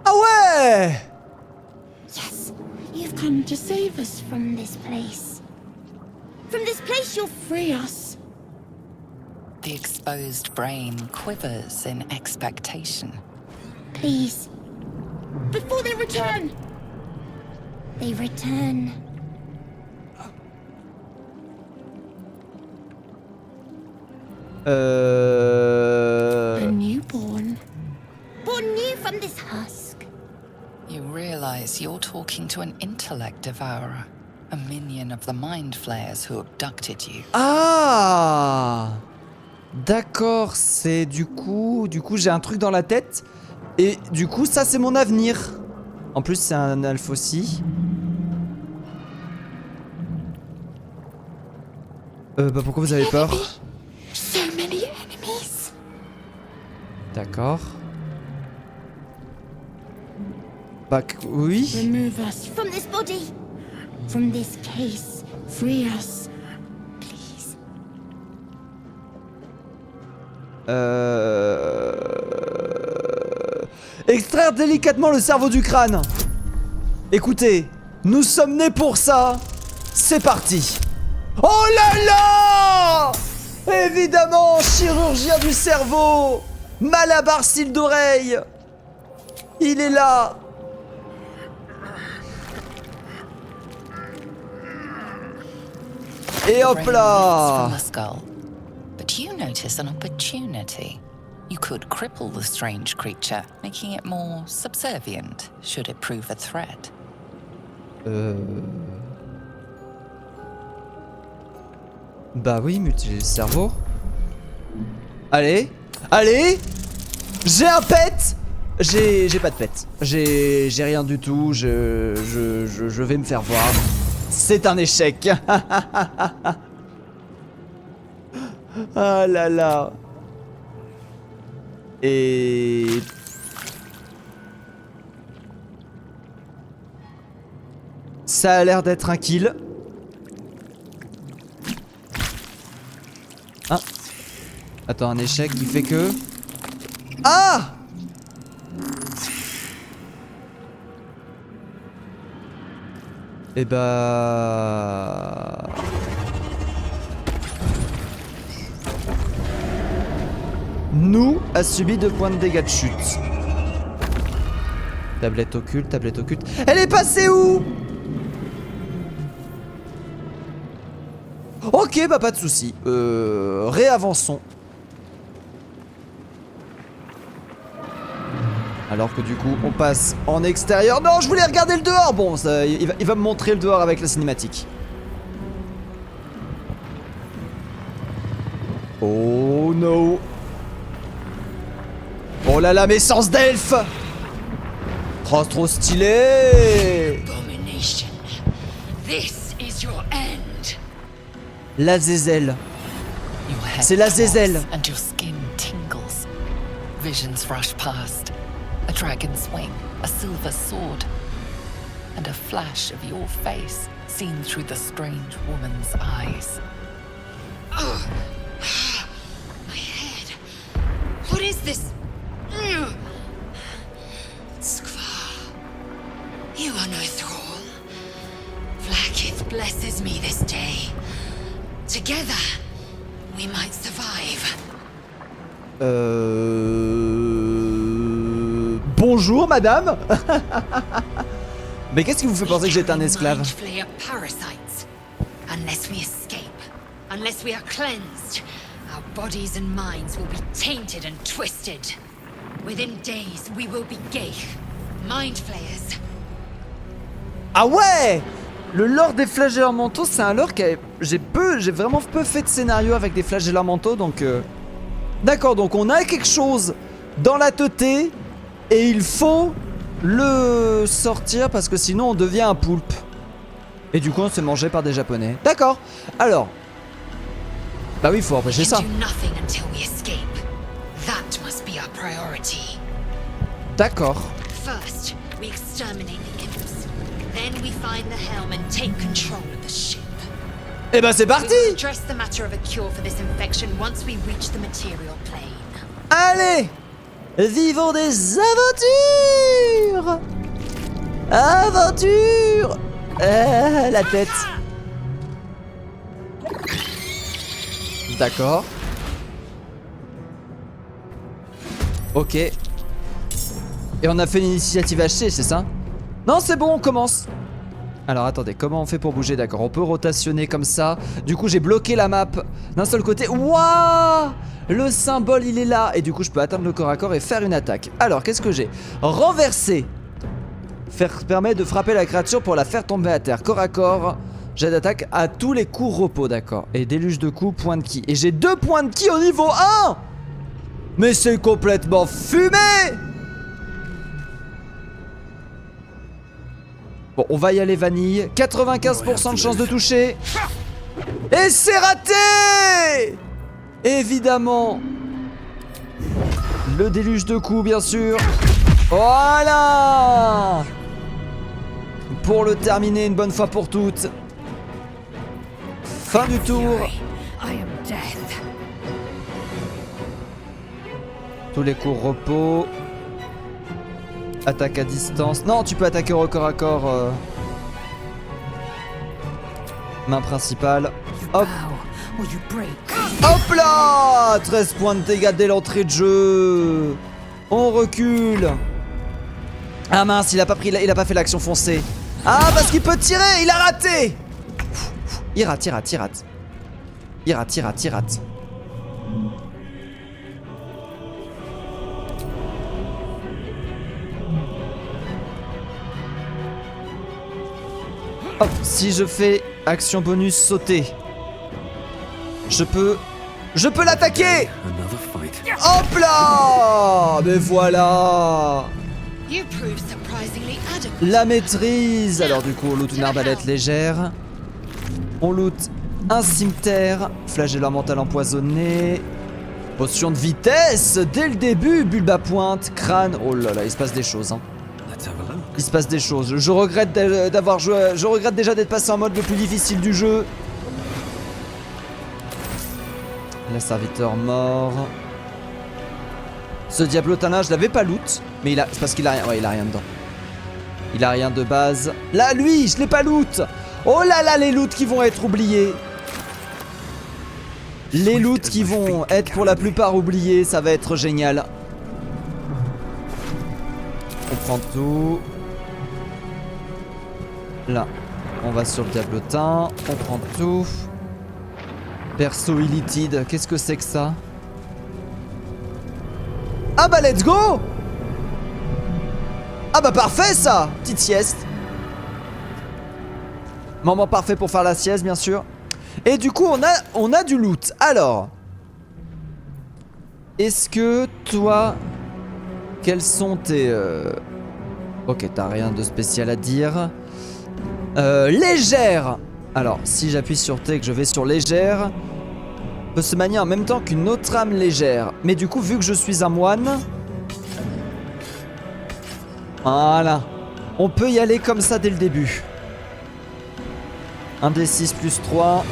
Ah ouais! Yes, you've come to save us from this place. From this place you'll free us. The exposed brain quivers in expectation. Please. Before they return. They return. A newborn. Born new from this husk. You realize you're talking to an intellect devourer, a minion of the mind flayers who abducted you. Ah! D'accord, c'est du coup j'ai un truc dans la tête et du coup ça c'est mon avenir. En plus c'est un elfe aussi. Bah pourquoi vous avez peur? So many enemies. D'accord. Bah oui. Remove us from this body. From this case. Free us. Extraire délicatement le cerveau du crâne. Écoutez, nous sommes nés pour ça. C'est parti. Oh là là! Évidemment, chirurgien du cerveau. Malabar cils d'oreille. Il est là. Et hop là! From the skull. But you notice an opportunity. You could cripple the strange creature, making it more subservient, should it prove a threat. Bah oui, mutiler le cerveau. Allez, allez. J'ai un pet. J'ai pas de pet. J'ai rien du tout. Je vais me faire voir. C'est un échec. Ah là là. Et... ça a l'air d'être un kill. Ah. Attends, un échec qui fait que... Ah! Et bah... Nous a subi 2 points de dégâts de chute. Tablette occulte, tablette occulte. Elle est passée où? Ok, bah pas de soucis. Réavançons. Alors que du coup, on passe en extérieur. Non, je voulais regarder le dehors. Bon, ça, il va me montrer le dehors avec la cinématique. Oh no. Oh là là, mes sens d'elfe. Trop stylé. Abomination. This is your end. La zézelle. Your head C'est la throbs zézelle. And your skin tingles. Visions rush past. A dragon's wing, a silver sword, and a flash of your face seen through the strange woman's eyes. My head. What is this? Skvar. You are no thrall. Vlaakith blesses me this day. Together, we might survive. Bonjour madame. Mais qu'est-ce qui vous fait penser que j'étais un esclave? Mindflayer parasites. Unless we escape, unless we are cleansed, our bodies and minds will be tainted and twisted. Within days, we will be Geich, mind flayers. Ah ouais. Le lore des flagellants mentaux, c'est un lore que j'ai vraiment peu fait de scénario avec des flagellants mentaux, donc d'accord, donc on a quelque chose dans la teuté et il faut le sortir parce que sinon on devient un poulpe. Et du coup on se fait manger par des japonais. D'accord. Alors. Bah oui, il faut empêcher ça. We can do nothing until we escape. That must be our priority. D'accord. First, we exterminate the imps. Then we find the helm and take control of the ship. Et bah c'est We parti. will address the matter of a cure for this infection once we reach the material plane. Allez, vivons des aventures. Aventure. La tête. D'accord. Ok. Et on a fait une initiative hachée, c'est ça? Non, c'est bon, on commence. Alors attendez, comment on fait pour bouger? D'accord, on peut rotationner comme ça. Du coup j'ai bloqué la map d'un seul côté. Waouh! Le symbole il est là. Et du coup je peux atteindre le corps à corps et faire une attaque. Alors qu'est-ce que j'ai? Renverser. Permet de frapper la créature pour la faire tomber à terre. Corps à corps, jet d'attaque à tous les coups repos, d'accord. Et déluge de coups, point de ki. Et j'ai 2 points de ki au niveau 1. Mais c'est complètement fumé. Bon, on va y aller vanille. 95% de chance de toucher. Et c'est raté. Évidemment. Le déluge de coups, bien sûr. Voilà. Pour le terminer une bonne fois pour toutes. Fin du tour. I am death. Tous les coups repos. Attaque à distance. Non, tu peux attaquer au corps à corps. Main principale. Hop. Hop là. 13 points de dégâts dès l'entrée de jeu. On recule. Ah mince, il a pas fait l'action foncée. Ah, parce qu'il peut tirer. Il a raté. Il rate. Il rate. Hop, si je fais action bonus sauter, je peux l'attaquer. Another fight. Hop là. Mais voilà. You prove surprisingly adequate. La maîtrise. Alors du coup on loot une arbalète légère. On loot un cimeterre. Flagellant mental empoisonné. Potion de vitesse dès le début. Bulbe à pointe. Crâne. Oh là là, il se passe des choses hein. Let's have a look. Il se passe des choses. Je regrette d'avoir joué. Je regrette déjà d'être passé en mode le plus difficile du jeu. Le serviteur mort. Ce diablotin-là, je l'avais pas loot. Mais il a. C'est parce qu'il a rien. Ouais, il a rien dedans. Il a rien de base. Là, lui, je l'ai pas loot. Oh là là, les loots qui vont être oubliés. Les loots qui vont être pour la plupart oubliés. Ça va être génial. On prend tout. Là, on va sur le diablotin. On prend tout. Perso illitide, qu'est-ce que c'est que ça? Ah bah let's go! Ah bah parfait ça! Petite sieste. Moment parfait pour faire la sieste bien sûr. Et du coup on a du loot. Alors, est-ce que toi, quels sont tes... Ok, t'as rien de spécial à dire. Légère. Alors, si j'appuie sur T et que je vais sur légère, peut se manier en même temps qu'une autre âme légère. Mais du coup, vu que je suis un moine... Voilà. On peut y aller comme ça dès le début. 1d6 plus 3.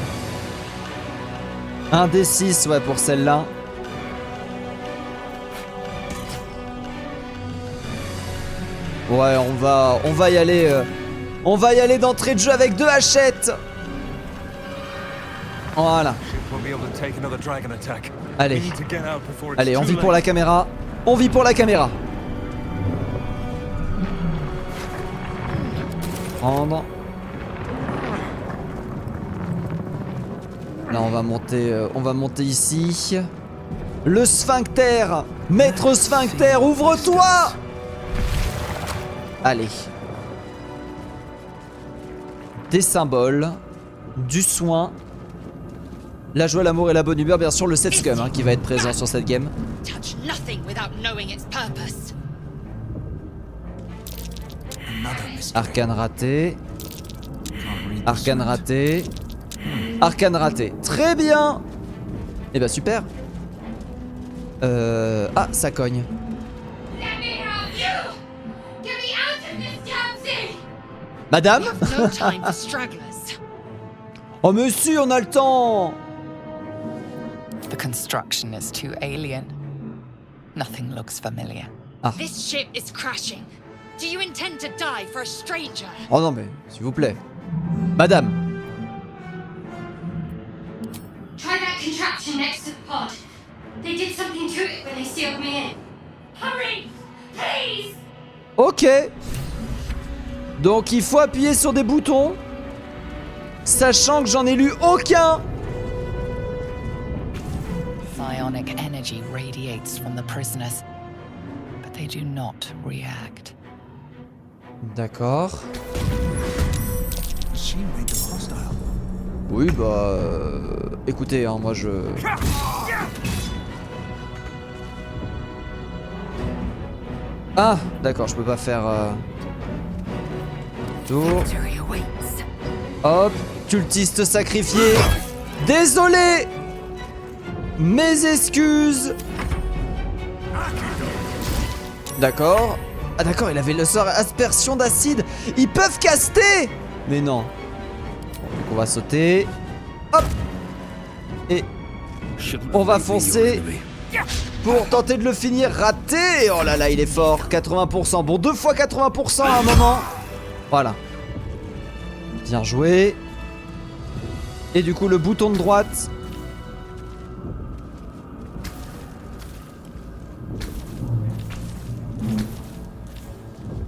1d6, ouais, pour celle-là. Ouais, on va y aller. On va y aller d'entrée de jeu avec 2 hachettes. Voilà. Allez. Allez, on vit pour la caméra. On vit pour la caméra. Prendre. Là, on va monter ici. Le sphincter. Maître sphincter, ouvre-toi. Allez. Des symboles, du soin, la joie, l'amour et la bonne humeur, bien sûr le safe scum qui va être présent sur cette game. Touch nothing without knowing its purpose. Arcane raté. Arcane raté. Arcane raté. Très bien. Et bah super. Ah, ça cogne. Madame? No time for stragglers. Oh monsieur, on a le temps. The construction is too alien. Nothing looks familiar. This ship is crashing. Do you intend to die for a stranger? Oh non mais, s'il vous plaît. Madame. Try that contraption next to the pod. They did something to it when they sealed me in. Hurry! Please! Ok. Donc il faut appuyer sur des boutons. Sachant que j'en ai lu aucun. Psionic energy radiates from the prisoners, but they do not react. D'accord. Oui bah... écoutez, hein, moi je... Ah, d'accord, je peux pas faire... Tour. Hop, cultiste sacrifié. Désolé. Mes excuses. D'accord. Ah d'accord, il avait le sort aspersion d'acide. Ils peuvent caster. Mais non. Donc on va sauter. Hop. Et on va foncer pour tenter de le finir. Raté. Oh là là, il est fort. 80%. Bon, 2 fois 80% à un moment. Voilà. Bien joué. Et du coup, le bouton de droite.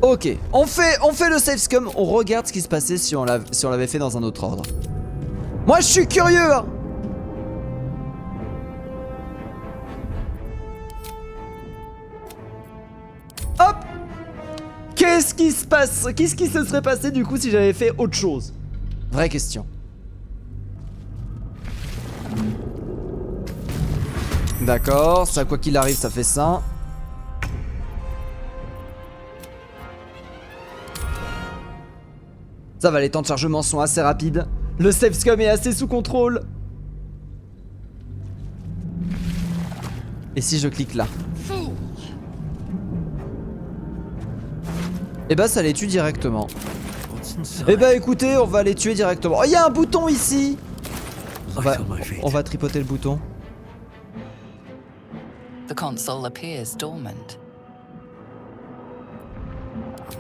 Ok, on fait le safe scum. On regarde ce qui se passait si on l'avait fait dans un autre ordre. Moi, je suis curieux, hein. Hop. Qu'est-ce qui se passe? Qu'est-ce qui se serait passé du coup si j'avais fait autre chose? Vraie question. D'accord, ça quoi qu'il arrive, ça fait ça. Ça va, les temps de chargement sont assez rapides. Le safe scum est assez sous contrôle. Et si je clique là? Et bah ça les tue directement. Et bah écoutez, on va les tuer directement. Oh, il y a un bouton ici. On va tripoter le bouton. The console appears dormant.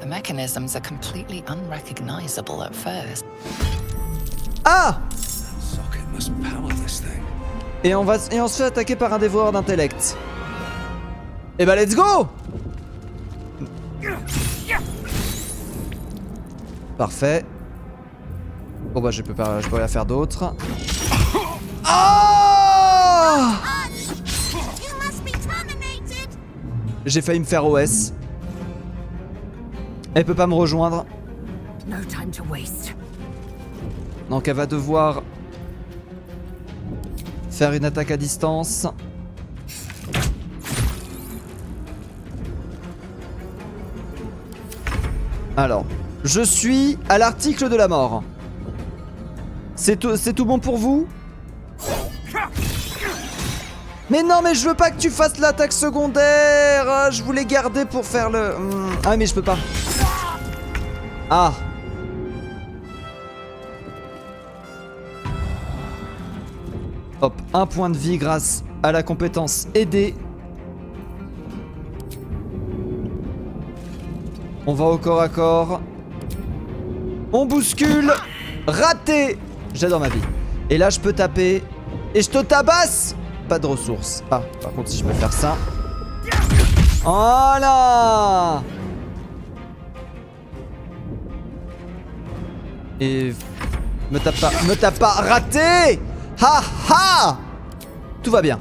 The mechanisms are completely unrecognizable at first. Ah! Socket must power this thing. Et on se fait attaquer par un dévoreur d'intellect. Et bah let's go! Parfait. Bon bah je peux rien faire d'autre. Oh! J'ai failli me faire OS. Elle peut pas me rejoindre. No time to waste. Donc elle va devoir faire une attaque à distance. Alors, je suis à l'article de la mort. C'est tout bon pour vous? Mais non, mais je veux pas que tu fasses l'attaque secondaire. Ah, je voulais garder pour faire le... Ah mais je peux pas. Ah. Hop, 1 point de vie grâce à la compétence aider. On va au corps à corps. On bouscule. Raté. J'adore ma vie. Et là, je peux taper. Et je te tabasse. Pas de ressources. Ah, par contre, si je peux faire ça. Voilà. Et... Me tape pas. Raté. Ha ha. Tout va bien.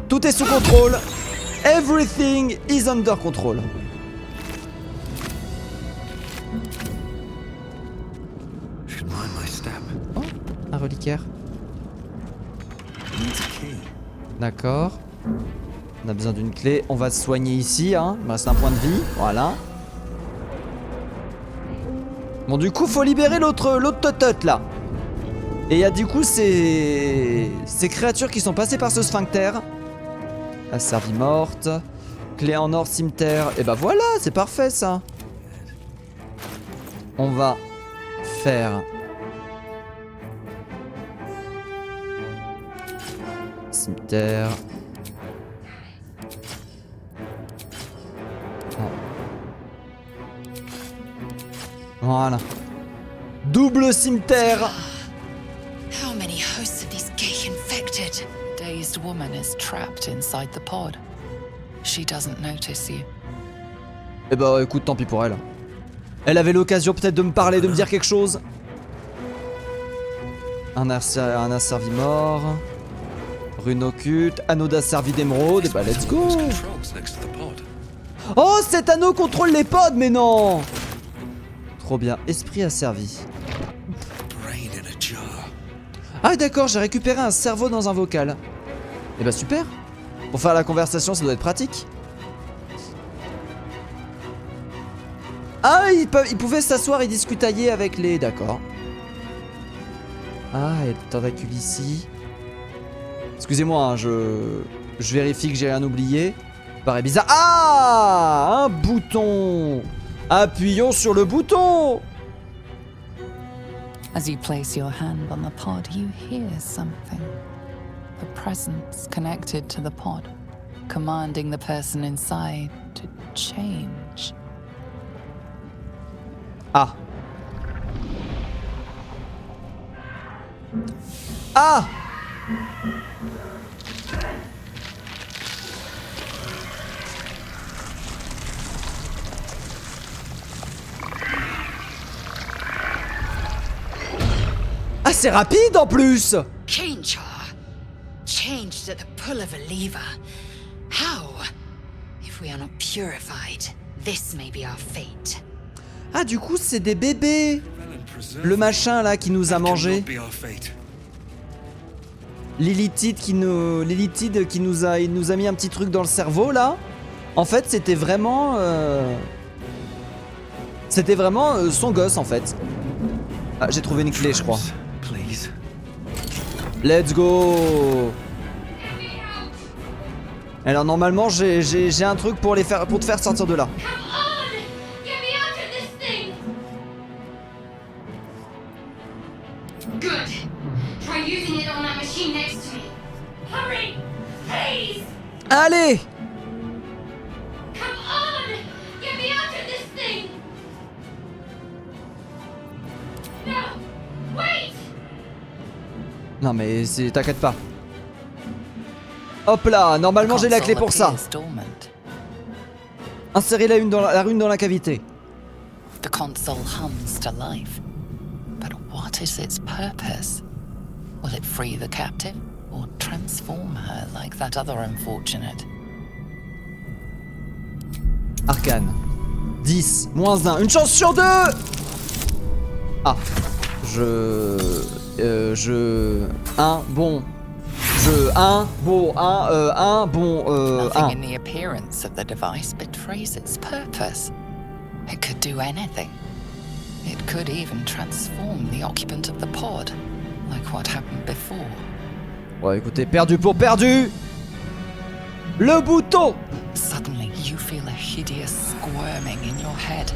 Tout est sous contrôle. Everything is under control. Should mind my step. Oh, un reliquaire. Needs a key. D'accord. On a besoin d'une clé. On va se soigner ici, hein. Il me reste un point de vie. Voilà. Bon, du coup, faut libérer l'autre totote là. Et il y a du coup ces créatures qui sont passées par ce sphincter. Asservie morte. Clé en or, cimetière. Et bah voilà, c'est parfait ça. On va faire... Cimetière. Oh. Voilà. Double cimetière. How many hosts of these gay infected? Dazed woman is trapped inside the pod. She doesn't notice you. Eh bah écoute, tant pis pour elle. Elle avait l'occasion peut-être de me parler, de me dire quelque chose. Un asservi mort. Rune occulte. Anneau d'asservi d'émeraude. Et bah let's go. Controls next to the pod. Oh, cet anneau contrôle les pods, mais non. Trop bien. Esprit asservi. Brain in a jar. Ah d'accord, j'ai récupéré un cerveau dans un vocal. Et bah super. Pour faire la conversation, ça doit être pratique. Ah, il pouvait s'asseoir et discutailler avec les... D'accord. Ah, il y a des tentacules ici. Excusez-moi, hein, je vérifie que j'ai rien oublié. Ça paraît bizarre. Ah, un bouton. Appuyons sur le bouton. As you place your hand on the pod, you hear something. A presence connected to the pod, commanding the person inside to change. Ah. Ah. Ah, c'est rapide en plus. Change her. Changed at the pull of a lever. How? If we are not purified, this may be our fate. Ah, du coup, c'est des bébés. Le machin là qui nous a mangé. Lilithide qui nous a mis un petit truc dans le cerveau là. En fait, c'était vraiment son gosse en fait. Ah, j'ai trouvé une clé, je crois. Let's go. Alors normalement, j'ai un truc pour te faire sortir de là. Good. Try using it on that machine next to me. Hurry, please. Allez. Come on, get me out of this thing. No, wait. Non mais t'inquiète pas. Hop là, normalement j'ai la clé pour ça. Insérez la rune dans la cavité. The console hums to life. But what is its purpose? Will it free the captive or transform her like that other unfortunate? Arcane. 10, moins 1. Une chance sur 2. Ah. Un, bon. Un, bon, Nothing in the appearance of the device betrays its purpose. It could do anything. It could even transform the occupant of the pod, like what happened before. Ouais, écoutez, perdu pour perdu. Le bouton. Suddenly, you feel a hideous squirming in your head.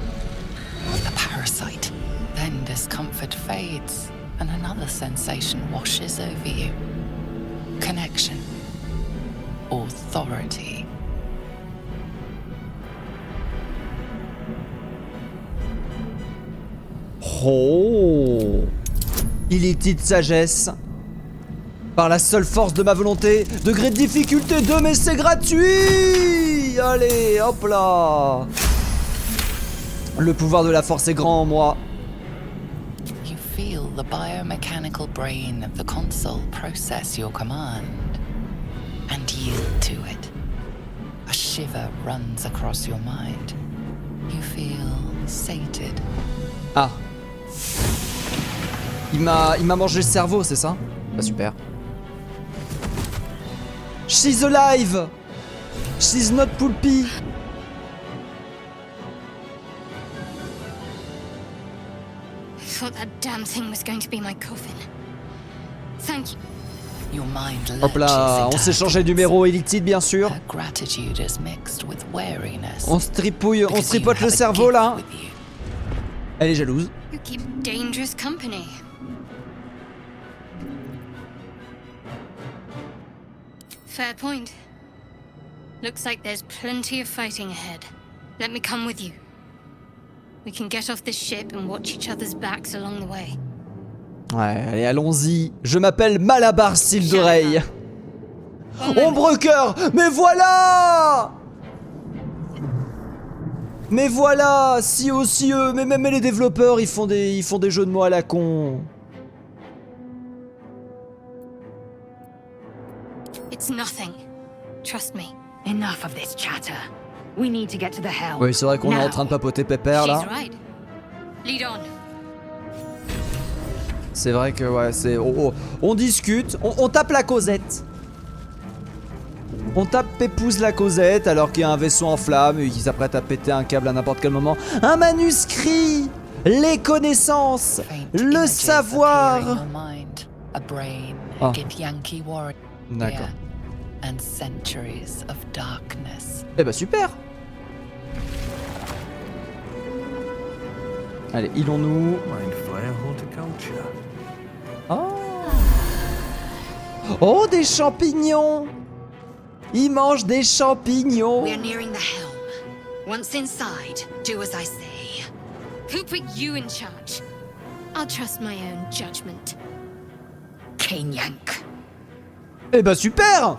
The parasite. Then discomfort fades, and another sensation washes over you. Connection. Authority. Oh. Illicite sagesse. Par la seule force de ma volonté. Degré de difficulté 2, mais c'est gratuit. Allez, hop là. Le pouvoir de la force est grand en moi. You feel the biomechanical brain of the console process your command and yield to it. A shiver runs across your mind. You feel sated. Ah. Il m'a mangé le cerveau, c'est ça? Bah super. She's alive. She's not pulpy. I thought that damn thing was going to be my coffin. Thank you. Your mind Hop là, on s'est changé de numéro illicite bien sûr. Her gratitude is mixed with wariness. On se tripouille, on Because se tripote you le have a cerveau gift là. with you. Elle est jalouse. You keep dangerous company. Fair point. Looks like there's plenty of fighting ahead. Let me come with you. We can get off this ship and watch each other's backs along the way. Ouais, allez, allons-y. Je m'appelle Malabar Style d'oreille. Ombre cœur, mais voilà. Mais voilà, si aussi eux, mais même les développeurs, ils font des jeux de mots à la con. It's nothing. Trust me. Enough of this chatter. We need to get to the helm. Oui, c'est vrai qu'on est en Now. train de papoter pépère là. She's right. Lead on. C'est vrai que ouais, c'est on discute, on tape la causette. On tape Pépouze la causette alors qu'il y a un vaisseau en flammes et qu'il s'apprête à péter un câble à n'importe quel moment. Un manuscrit, les connaissances, Faint le images savoir. appear in your mind. A brain, Ah. Githyanki warrior, D'accord. and centuries of darkness. Eh bah super. Allez, îlons-nous. Mind Flayer horticulture. Oh. Oh, des champignons. Ils mangent des champignons. We are nearing the helm. Once inside, do as I say. Who put you in charge? I'll trust my own judgment. Kanyank. Eh bah super.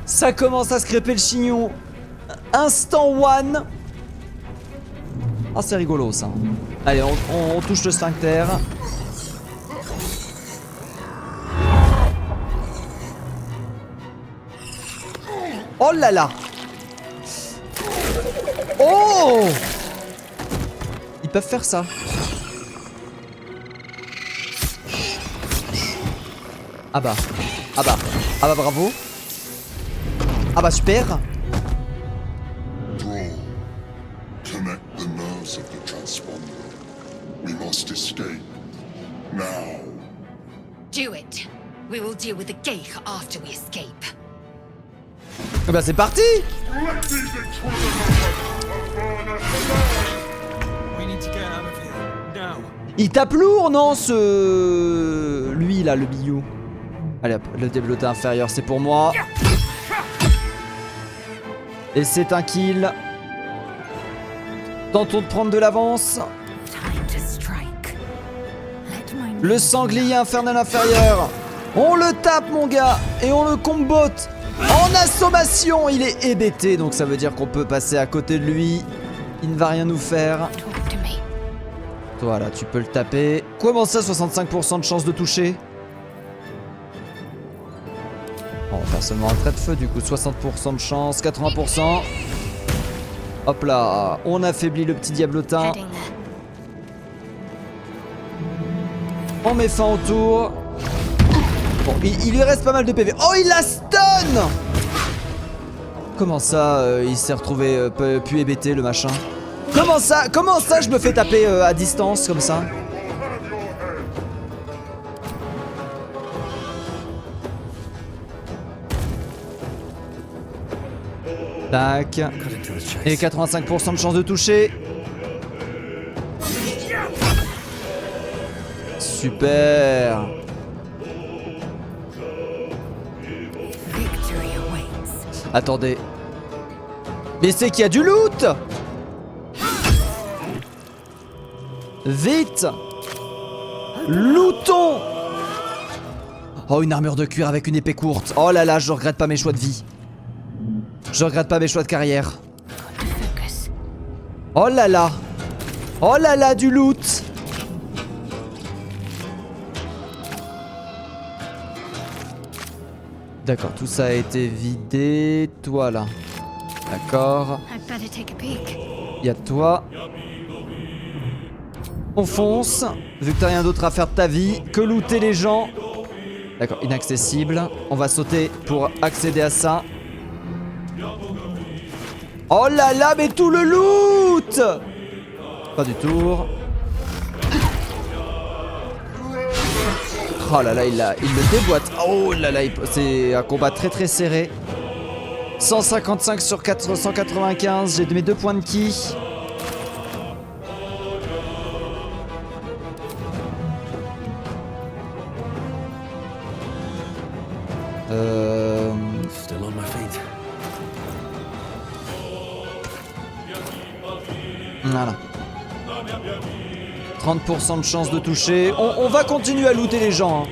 Ça commence à se crêper le chignon. Instant one. Ah, c'est rigolo ça. Allez, on touche le sphincter. Oh là là. Oh. Ils peuvent faire ça. Ah bah. Ah bah. Ah bah bravo. Ah bah super. Thrall, connect the nerves of the transponder. We must escape. Now. Do it. We will deal with the Geich after we escape. Eh bah c'est parti. Let these intruders burn us alive! We need to get out of here. Now. Il tape lourd, non, ce... Lui, là, le billou. Allez hop, le développé inférieur, c'est pour moi. Et c'est un kill. Tentons de prendre de l'avance. Time to strike. Let my Le sanglier infernal inférieur. On le tape, mon gars. Et on le combote. En assommation, il est hébété. Donc ça veut dire qu'on peut passer à côté de lui. Il ne va rien nous faire. Talk to me. Toi, là, tu peux le taper. Comment ça, 65% de chance de toucher? On va faire seulement un trait de feu, du coup 60% de chance, 80%. Hop là, on affaiblit le petit diablotin. Heading there. On met fin au tour. Bon, il lui reste pas mal de PV. Oh, il la stun! Comment ça, il s'est retrouvé pu hébéter le machin? Comment ça je me fais taper à distance comme ça? Tac. Et 85% de chance de toucher. Super. Attendez. Mais c'est qu'il y a du loot! Vite! Lootons! Oh, une armure de cuir avec une épée courte. Oh là là, je regrette pas mes choix de vie. Je regrette pas mes choix de carrière. Oh là là! Oh là là, du loot! D'accord, tout ça a été vidé. Toi là. D'accord. Il y a toi. On fonce. Vu que t'as rien d'autre à faire de ta vie que looter les gens. D'accord, inaccessible. On va sauter pour accéder à ça. Oh là là, mais tout le loot! Pas du tour. Oh là là, il le déboîte. Oh là là, c'est un combat très très serré. 155 sur 495, j'ai mes 2 points de ki. Still on my feet. Voilà. 30% de chance de toucher. On va continuer à looter les gens. Hein.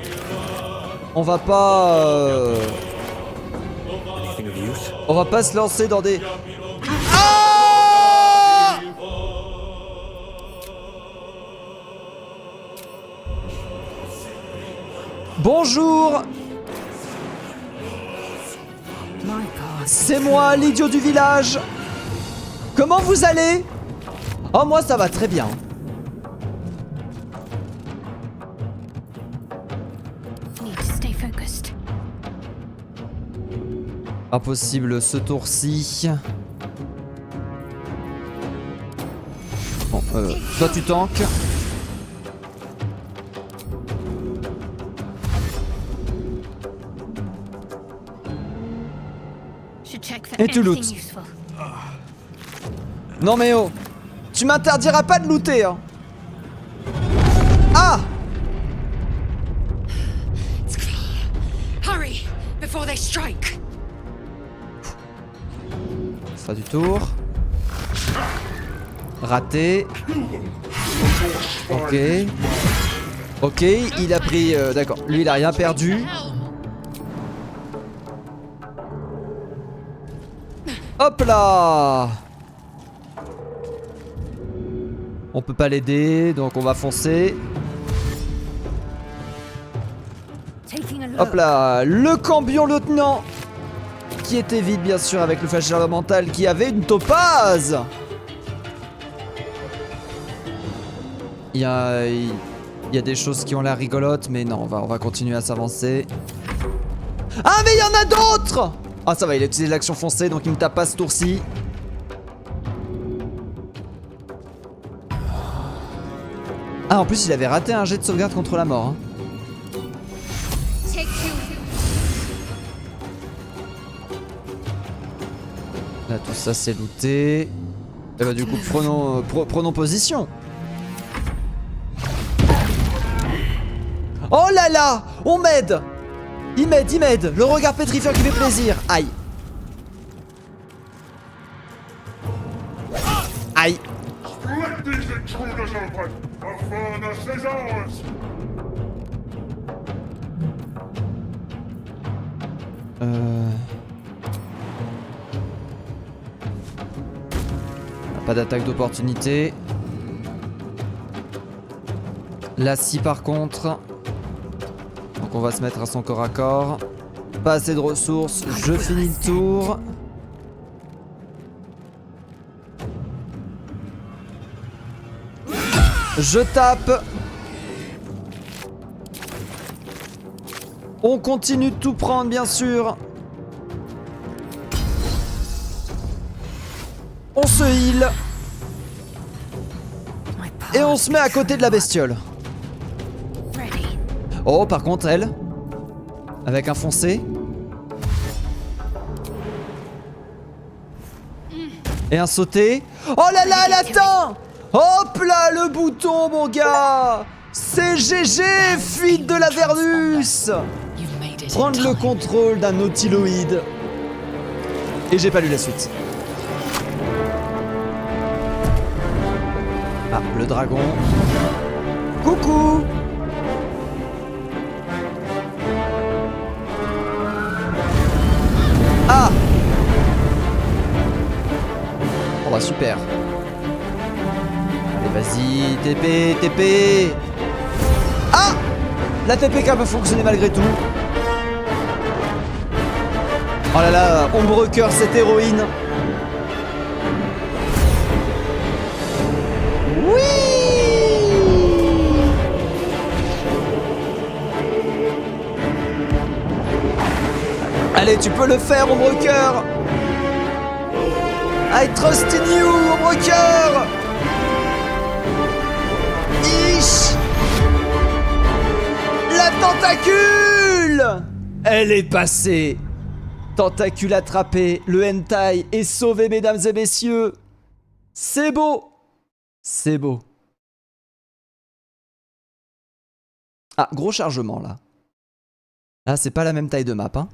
On va pas... On va pas se lancer dans des... Ah! Bonjour. C'est moi, l'idiot du village. Comment vous allez? Oh, moi ça va très bien. Impossible ce tour-ci. Bon, toi tu tankes. Et tu lootes. Non mais oh, tu m'interdiras pas de looter hein. Ah! Hurry before they strike. Fin du tour. Raté. Ok. Ok, il a pris... D'accord, lui il a rien perdu. Hop là! On peut pas l'aider, donc on va foncer. Hop là, le cambion lieutenant qui était vide bien sûr avec le flash mental qui avait une topaze. Il y a des choses qui ont l'air rigolotes, mais non, on va continuer à s'avancer. Ah mais il y en a d'autres! Ah ça va, il a utilisé l'action foncée, donc il me tape pas ce tour-ci. Ah en plus il avait raté un jet de sauvegarde contre la mort hein. Là tout ça c'est looté. Et bah du coup prenons position. Oh là là! On m'aide! Il m'aide! Le regard pétrifiant qui fait plaisir! Aïe! Aïe! Pas d'attaque d'opportunité. Là si par contre. Donc on va se mettre à son corps à corps. Pas assez de ressources, je finis le tour. Je tape. On continue de tout prendre, bien sûr. On se heal. Et on se met à côté de la bestiole. Oh, par contre, elle. Avec un foncé. Et un sauté. Oh là là, elle atteint. Hop là, le bouton, mon gars. C'est GG, fuite de l'Avernus. Prendre le contrôle d'un nautiloïde. Et j'ai pas lu la suite. Ah, le dragon. Coucou. Ah. Oh bah super. Allez, vas-y, TP, TP. Ah. La TP qui a pas fonctionné malgré tout. Oh là là, ombre cœur cette héroïne. Oui. Allez, tu peux le faire, ombre cœur. I trust in you, ombre cœur. Ish. La tentacule. Elle est passée. Tentacule attrapé, le hentai est sauvé, mesdames et messieurs. C'est beau. C'est beau. Ah, gros chargement là. Là, c'est pas la même taille de map, hein.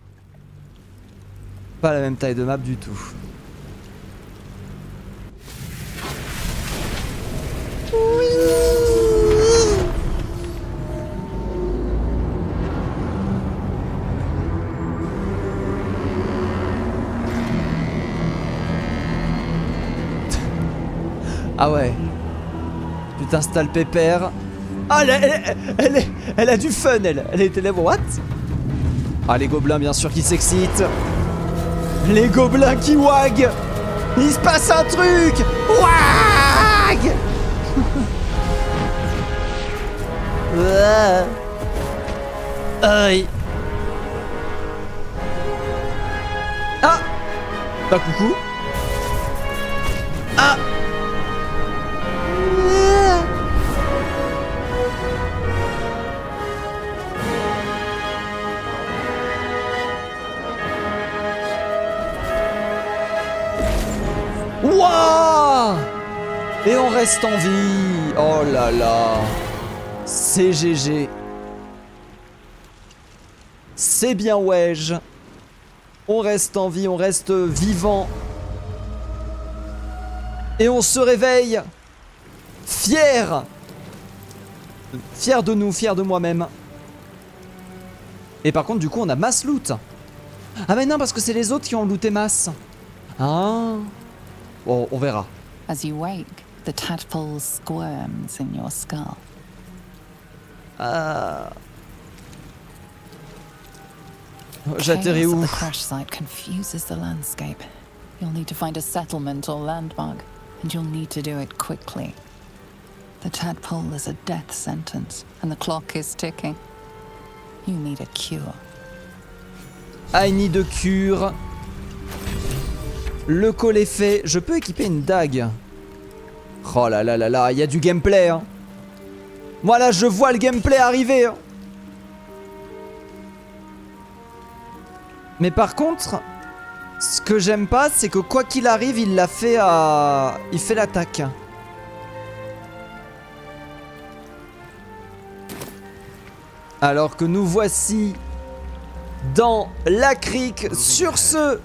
Pas la même taille de map du tout. Oui. Ah ouais. Tu t'installes pépère. Ah, elle a du fun, elle. Elle était là, what? Ah, les gobelins, bien sûr, qui s'excitent. Les gobelins qui wag. Il se passe un truc. Wag. Aïe. Ah. Bah, coucou. Ah. Wouah! Et on reste en vie. Oh là là. C'est GG. C'est bien wedge. On reste en vie, on reste vivant. Et on se réveille. Fier. Fier de nous, fier de moi-même. Et par contre, du coup, on a masse loot. Ah mais non, parce que c'est les autres qui ont looté masse. Ah. Bon, on verra. As you wake, the tadpole squirms in your skull. J'atterris où? The crash site confuses the landscape. You'll need to find a settlement or landmark, and you'll need to do it quickly. The tadpole is a death sentence, and the clock is ticking. You need a cure. I need a cure. Le call est fait. Je peux équiper une dague. Oh là là là là, il y a du gameplay. Hein. Moi là, je vois le gameplay arriver. Hein. Mais par contre, ce que j'aime pas, c'est que quoi qu'il arrive, il l'a fait à... Il fait l'attaque. Alors que nous voici dans la crique. Sur ce,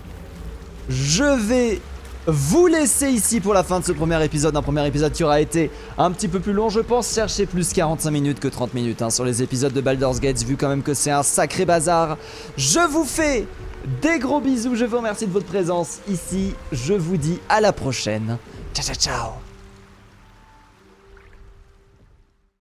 je vais vous laisser ici pour la fin de ce premier épisode. Un premier épisode qui aura été un petit peu plus long, je pense. Chercher plus 45 minutes que 30 minutes hein, sur les épisodes de Baldur's Gate, vu quand même que c'est un sacré bazar. Je vous fais des gros bisous. Je vous remercie de votre présence ici. Je vous dis à la prochaine. Ciao, ciao, ciao.